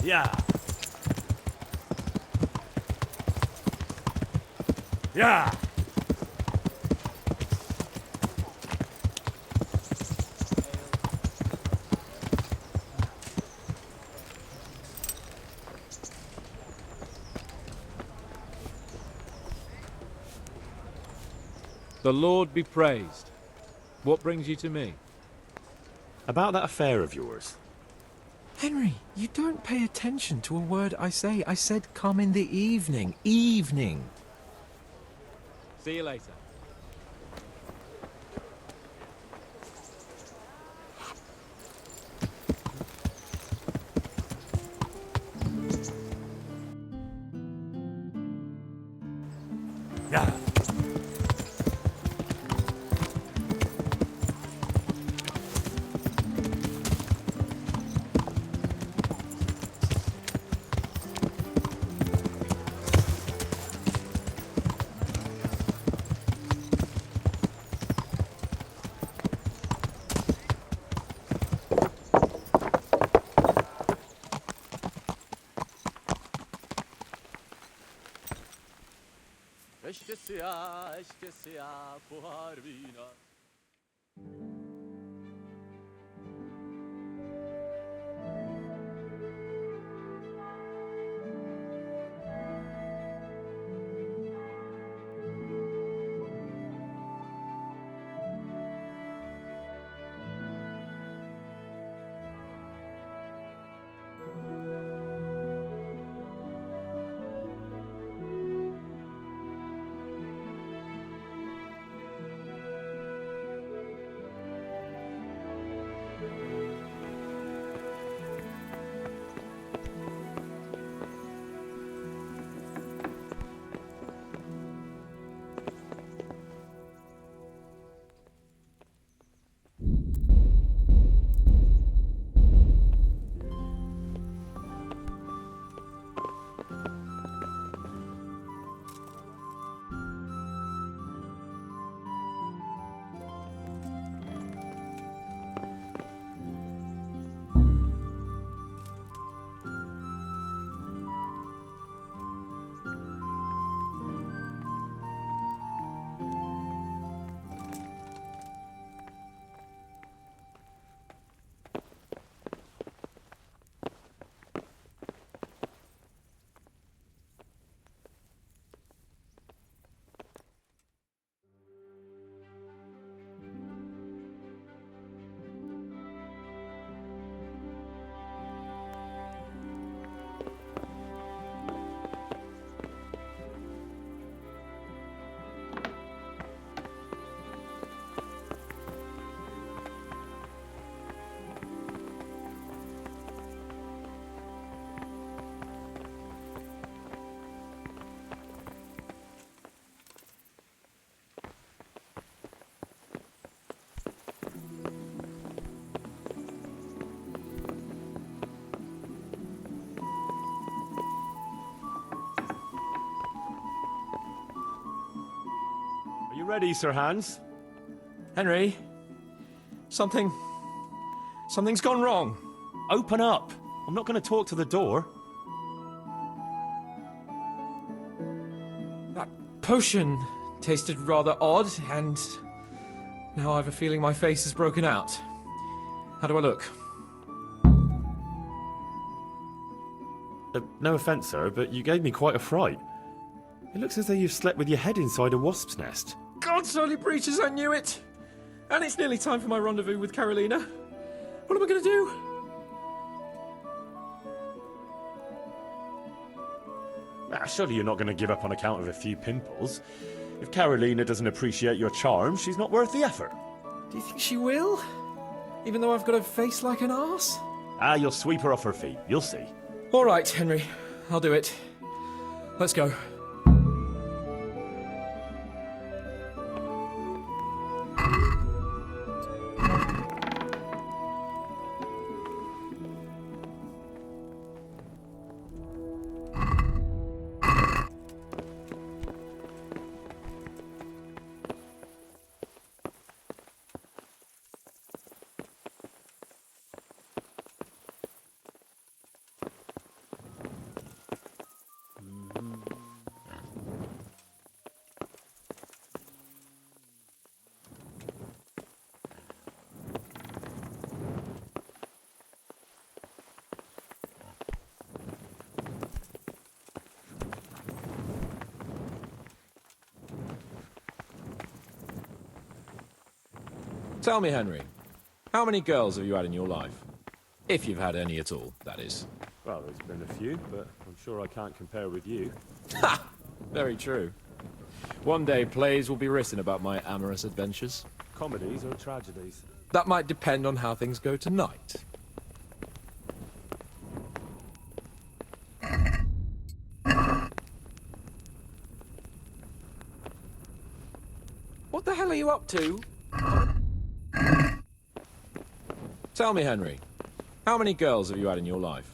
Yeah. Yeah. The Lord be praised. What brings you to me? About that affair of yours. Henry, you don't pay attention to a word I say. I said come in the evening. Evening. See you later. Yeah. Eşke siyah, eşke siyah, buhar vina. Are you ready, Sir Hans? Henry, something's gone wrong. Open up. I'm not going to talk to the door. That potion tasted rather odd, and now I've a feeling my face is broken out. How do I look? No offence, sir, but you gave me quite a fright. It looks as though you've slept with your head inside a wasp's nest. God's holy breeches, I knew it! And it's nearly time for my rendezvous with Carolina. What am I going to do? Surely you're not going to give up on account of a few pimples. If Carolina doesn't appreciate your charm, she's not worth the effort. Do you think she will? Even though I've got a face like an arse? You'll sweep her off her feet. You'll see. All right, Henry. I'll do it. Let's go. Tell me, Henry, how many girls have you had in your life? If you've had any at all, that is. Well, there's been a few, but I'm sure I can't compare with you. Ha! Very true. One day plays will be written about my amorous adventures. Comedies or tragedies? That might depend on how things go tonight. What the hell are you up to? Tell me, Henry, how many girls have you had in your life?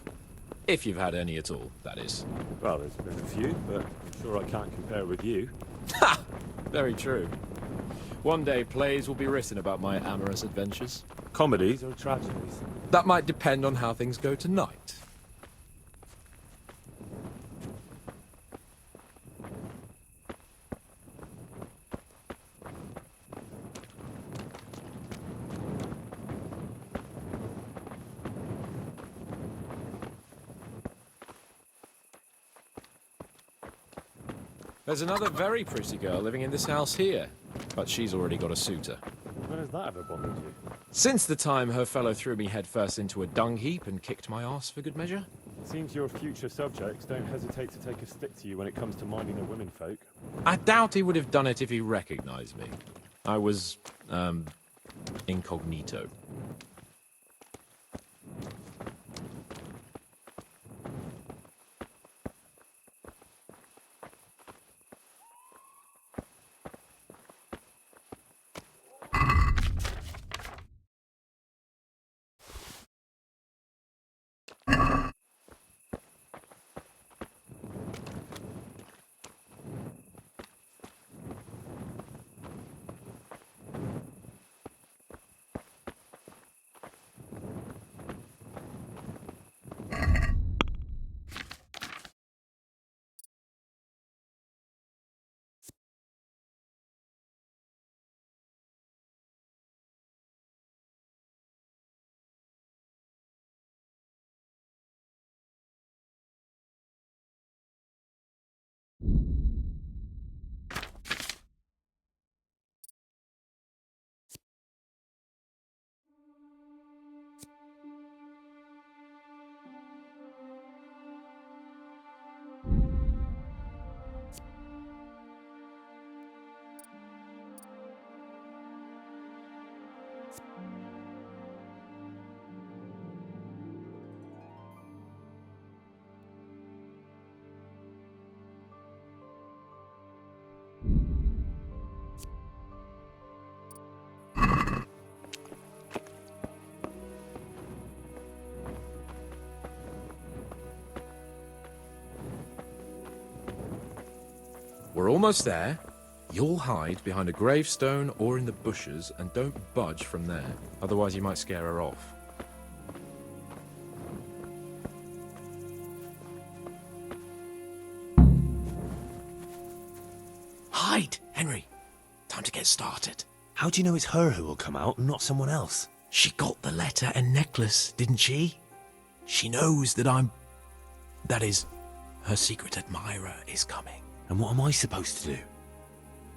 If you've had any at all, that is. Well, there's been a few, but I'm sure I can't compare with you. Ha! Very true. One day plays will be written about my amorous adventures. Comedies or tragedies? That might depend on how things go tonight. There's another very pretty girl living in this house here, but she's already got a suitor. When has that ever bothered you? Since the time her fellow threw me headfirst into a dung heap and kicked my arse for good measure. It seems your future subjects don't hesitate to take a stick to you when it comes to minding the womenfolk. I doubt he would have done it if he recognized me. I was, incognito. We're almost there. You'll hide behind a gravestone or in the bushes and don't budge from there. Otherwise you might scare her off. Hide, Henry. Time to get started. How do you know it's her who will come out and not someone else? She got the letter and necklace, didn't she? She knows that that is, her secret admirer is coming. And what am I supposed to do?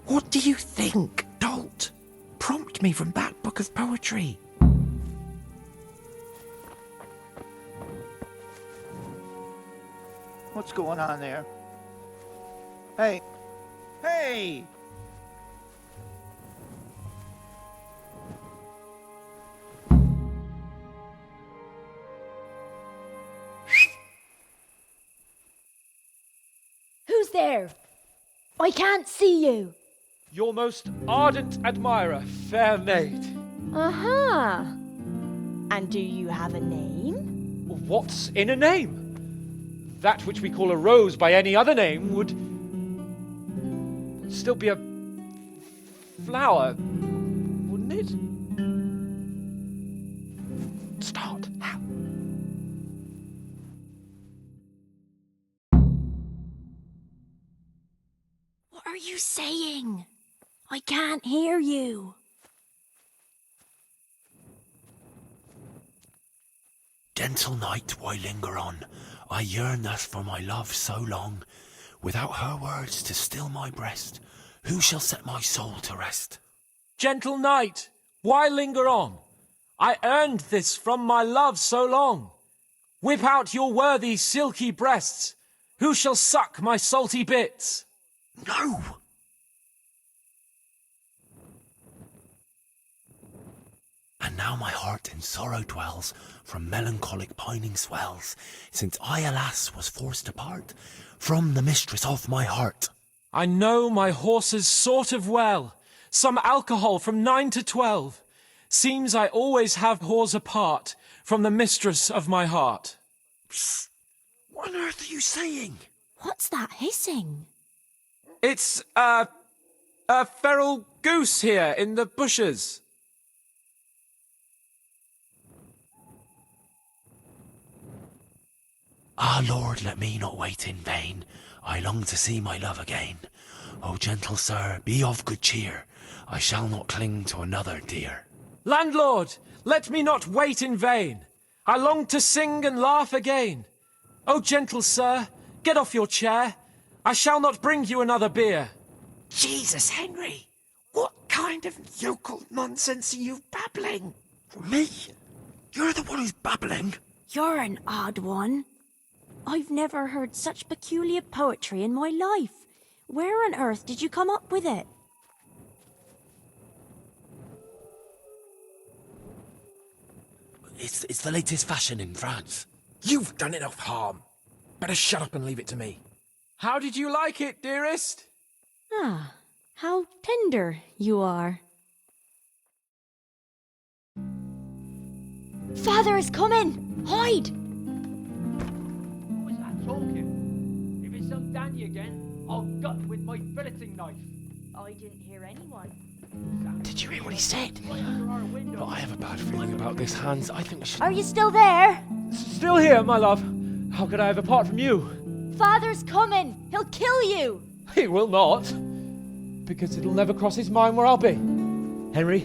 What do you think, dolt? Prompt me from that book of poetry. What's going on there? Hey! Hey! Who's there? I can't see you. Your most ardent admirer, fair maid. Uh-huh. And do you have a name? What's in a name? That which we call a rose by any other name would still be a flower, wouldn't it? Start. How? What are you saying? I can't hear you. Gentle night, why linger on? I yearn thus for my love so long. Without her words to still my breast, who shall set my soul to rest? Gentle night, Why linger on? I earned this from my love so long. Whip out your worthy silky breasts. Who shall suck my salty bits? No! And now my heart in sorrow dwells, from melancholic pining swells, since I, alas, was forced to part from the mistress of my heart. I know my horses sort of well. Some alcohol from 9 to 12. Seems I always have whores apart from the mistress of my heart. Psst! What on earth are you saying? What's that hissing? It's a feral goose here in the bushes. Ah, Lord, let me not wait in vain. I long to see my love again. O gentle sir, be of good cheer. I shall not cling to another dear. Landlord, let me not wait in vain. I long to sing and laugh again. O gentle sir, get off your chair. I shall not bring you another beer. Jesus, Henry! What kind of yokel nonsense are you babbling? Me? You're the one who's babbling? You're an odd one. I've never heard such peculiar poetry in my life. Where on earth did you come up with it? It's the latest fashion in France. You've done enough harm. Better shut up and leave it to me. How did you like it, dearest? Ah, how tender you are. Father is coming! Hide! Who was that talking? If it's some Danny again, I'll gut with my filleting knife. I didn't hear anyone. Did you hear what he said? But I have a bad feeling about this, Hans. I think we should... Are you still there? Still here, my love. How could I have apart from you? Father's coming! He'll kill you! He will not. Because it'll never cross his mind where I'll be. Henry,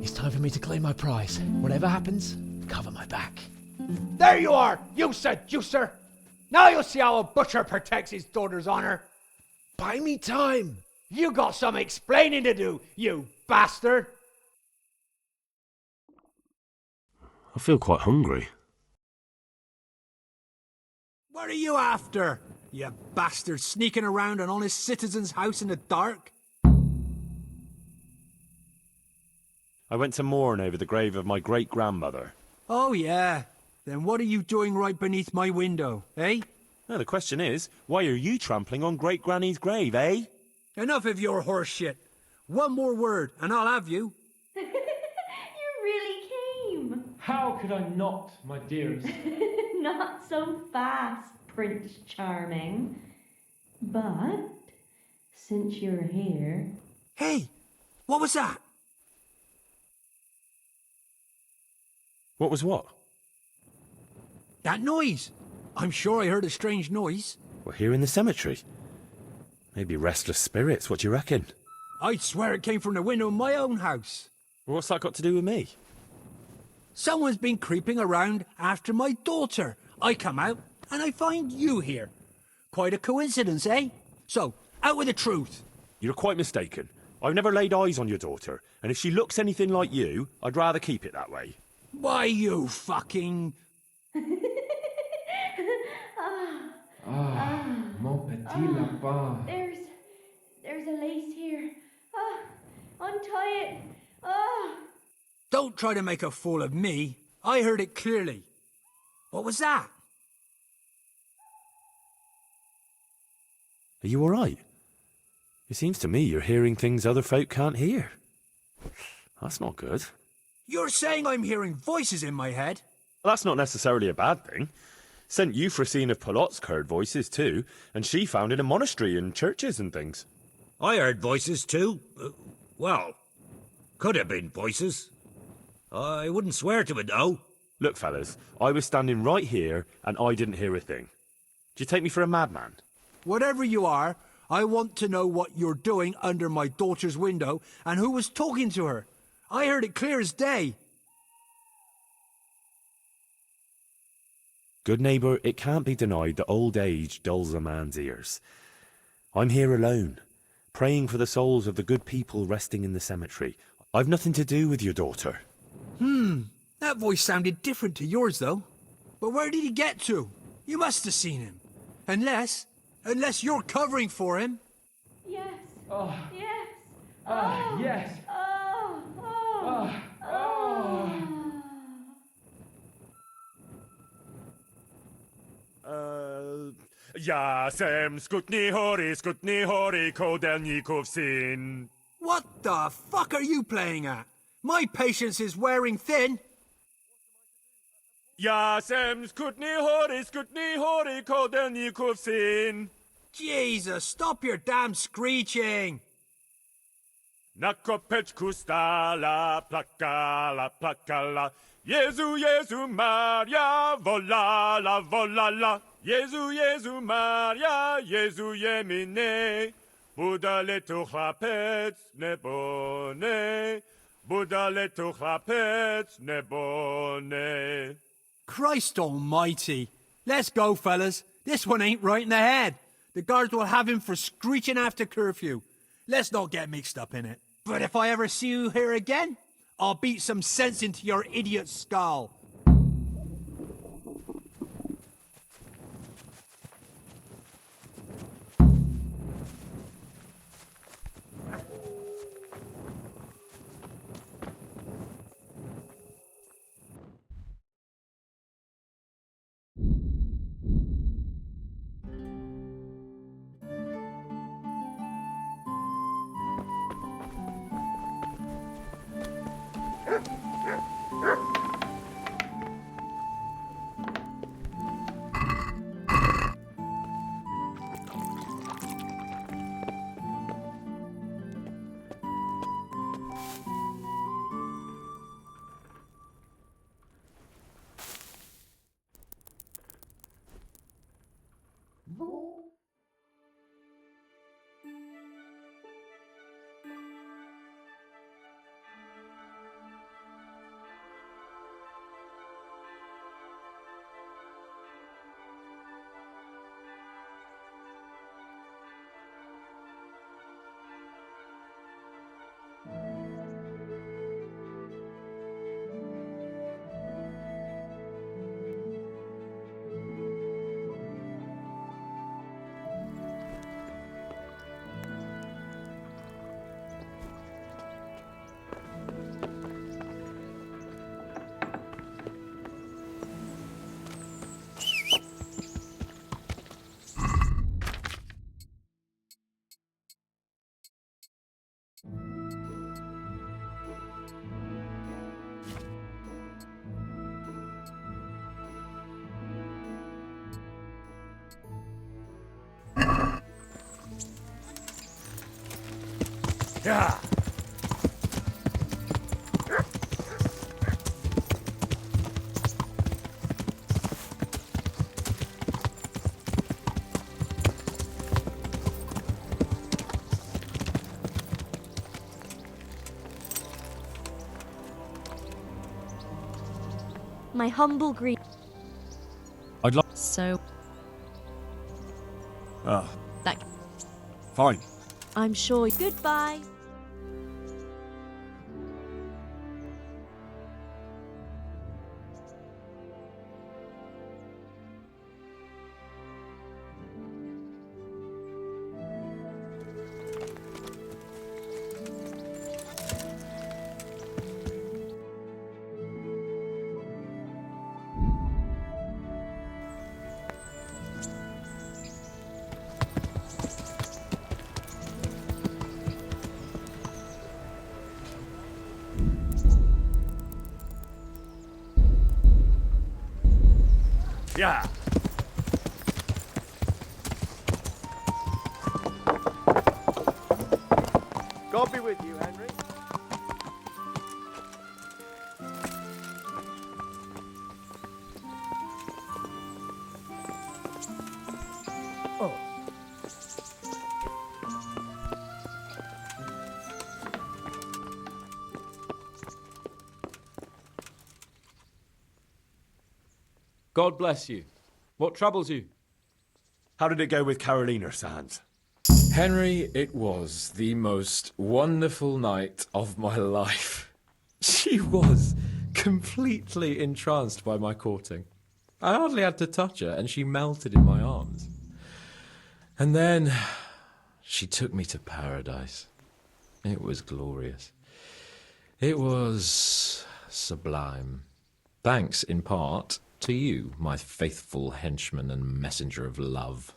it's time for me to claim my prize. Whatever happens, cover my back. There you are, you seducer! Now you'll see how a butcher protects his daughter's honor. Buy me time. You got some explaining to do, you bastard! I feel quite hungry. What are you after, you bastard sneaking around an honest citizen's house in the dark? I went to mourn over the grave of my great-grandmother. Oh, yeah. Then what are you doing right beneath my window, eh? Now, the question is, why are you trampling on great-granny's grave, eh? Enough of your horse shit. One more word, and I'll have you. You really came. How could I not, my dearest? Not so fast, Prince Charming. But, since you're here... Hey, what was that? What was what? That noise. I'm sure I heard a strange noise. We're here in the cemetery. Maybe restless spirits, what do you reckon? I'd swear it came from the window of my own house. Well, what's that got to do with me? Someone's been creeping around after my daughter. I come out, and I find you here. Quite a coincidence, eh? So, out with the truth. You're quite mistaken. I've never laid eyes on your daughter, and if she looks anything like you, I'd rather keep it that way. Why, you fucking... Mon petit lapin. There's a lace here. Untie it. Don't try to make a fool of me. I heard it clearly. What was that? Are you all right? It seems to me you're hearing things other folk can't hear. That's not good. You're saying I'm hearing voices in my head? Well, that's not necessarily a bad thing. St. Euphrosyne of Polotsk heard voices too, and she founded a monastery and churches and things. I heard voices too. Well, could have been voices. I wouldn't swear to it though. Look, fellas, I was standing right here and I didn't hear a thing. Do you take me for a madman? Whatever you are, I want to know what you're doing under my daughter's window and who was talking to her. I heard it clear as day. Good neighbour, it can't be denied that old age dulls a man's ears. I'm here alone, praying for the souls of the good people resting in the cemetery. I've nothing to do with your daughter. That voice sounded different to yours, though. But where did he get to? You must have seen him. Unless you're covering for him. Yes. Oh. Yes. Yes. Oh. Oh. Oh. Jasem skutni hori kodelnikov syn. What the fuck are you playing at? My patience is wearing thin. Jasem skutni hori kodelnikov syn. Jesus, stop your damn screeching. Nakopeczku stala plakala. Jezu Maria, volala. Jezu Maria, Jezu jemine. Budale tu chlapec nebone. Budale tu chlapec nebone. Christ almighty. Let's go, fellas. This one ain't right in the head. The guards will have him for screeching after curfew. Let's not get mixed up in it. But if I ever see you here again, I'll beat some sense into your idiot skull. Yeah. My humble greet. I'd like. So, that Fine. I'm sure. Goodbye. Yeah. God be with you, Henry. Oh. God bless you. What troubles you? How did it go with Carolina, Sans? Henry, it was the most wonderful night of my life. She was completely entranced by my courting. I hardly had to touch her, and she melted in my arms. And then she took me to paradise. It was glorious. It was sublime. Thanks, in part, to you, my faithful henchman and messenger of love.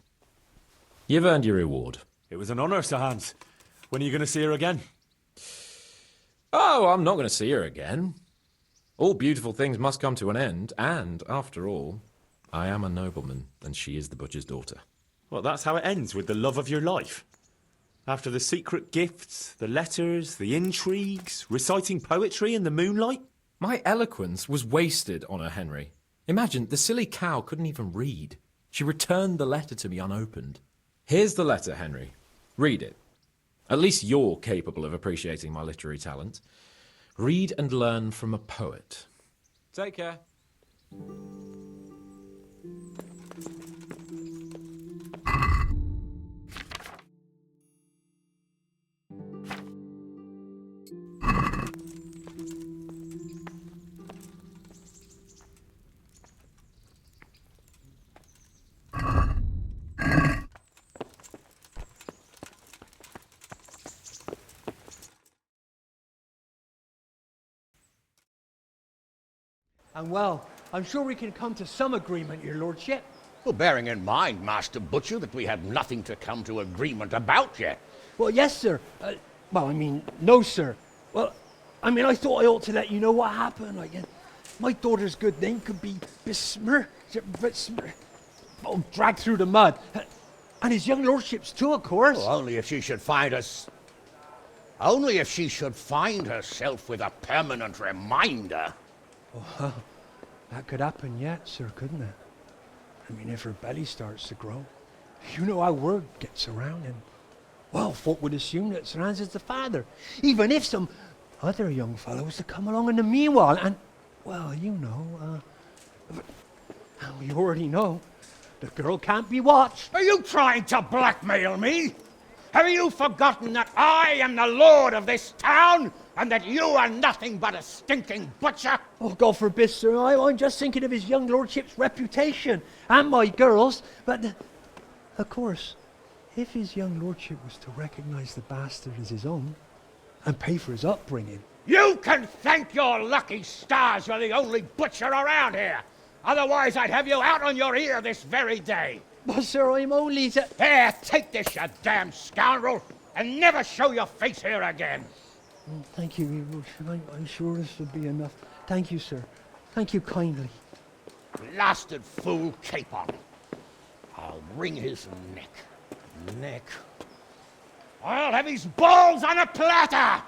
You've earned your reward. It was an honour, Sir Hans. When are you going to see her again? Oh, I'm not going to see her again. All beautiful things must come to an end, and, after all, I am a nobleman, and she is the butcher's daughter. Well, that's how it ends, with the love of your life. After the secret gifts, the letters, the intrigues, reciting poetry in the moonlight. My eloquence was wasted on her, Henry. Imagine, the silly cow couldn't even read. She returned the letter to me unopened. Here's the letter, Henry. Read it. At least you're capable of appreciating my literary talent. Read and learn from a poet. Take care. And well, I'm sure we can come to some agreement, your lordship. Well, bearing in mind, Master Butcher, that we had nothing to come to agreement about yet. Well, yes, sir. No, sir. Well, I thought I ought to let you know what happened. My daughter's good name could be dragged through the mud. And his young lordship's too, of course. Well, only if she should find herself with a permanent reminder. Well, that could happen yet, sir, couldn't it? If her belly starts to grow. You know how word gets around, and, well, folk would assume that Sir Hans is the father, even if some other young fellow was to come along in the meanwhile, and, well, you already know, the girl can't be watched. Are you trying to blackmail me? Have you forgotten that I am the lord of this town, and that you are nothing but a stinking butcher? Oh, God forbid, sir. I'm just thinking of his young lordship's reputation, and my girl's. But, of course, if his young lordship was to recognize the bastard as his own, and pay for his upbringing... You can thank your lucky stars you're the only butcher around here. Otherwise, I'd have you out on your ear this very day. But, sir, I'm only... Here, take this, you damn scoundrel, and never show your face here again. Thank you, your lordship. I'm sure this will be enough. Thank you, sir. Thank you kindly. Blasted fool capon. I'll wring his neck. I'll have his balls on a platter!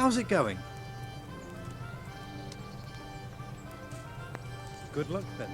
How's it going? Good luck then.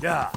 Yeah.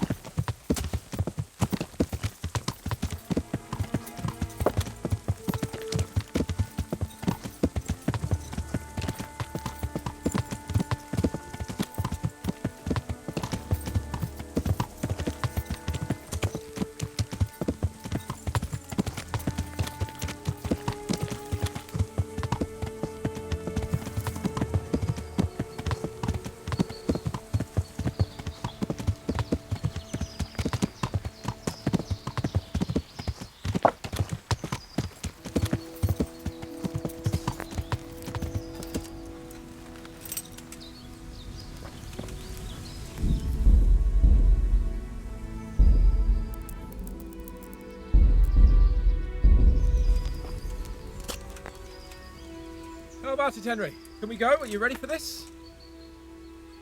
How about it, Henry? Can we go? Are you ready for this?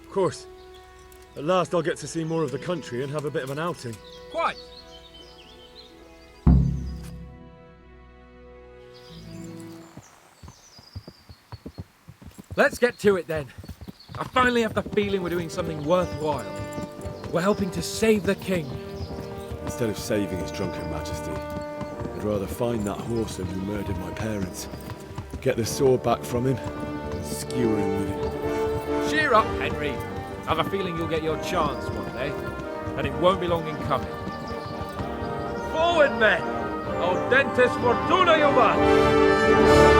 Of course. At last I'll get to see more of the country and have a bit of an outing. Quite. Let's get to it then. I finally have the feeling we're doing something worthwhile. We're helping to save the king. Instead of saving his drunken majesty, I'd rather find that horseman who murdered my parents, get the sword back from him, and skewer him with it. Cheer up, Henry. I've a feeling you'll get your chance one day, and it won't be long in coming. Forward, men! Audentes fortuna juvat!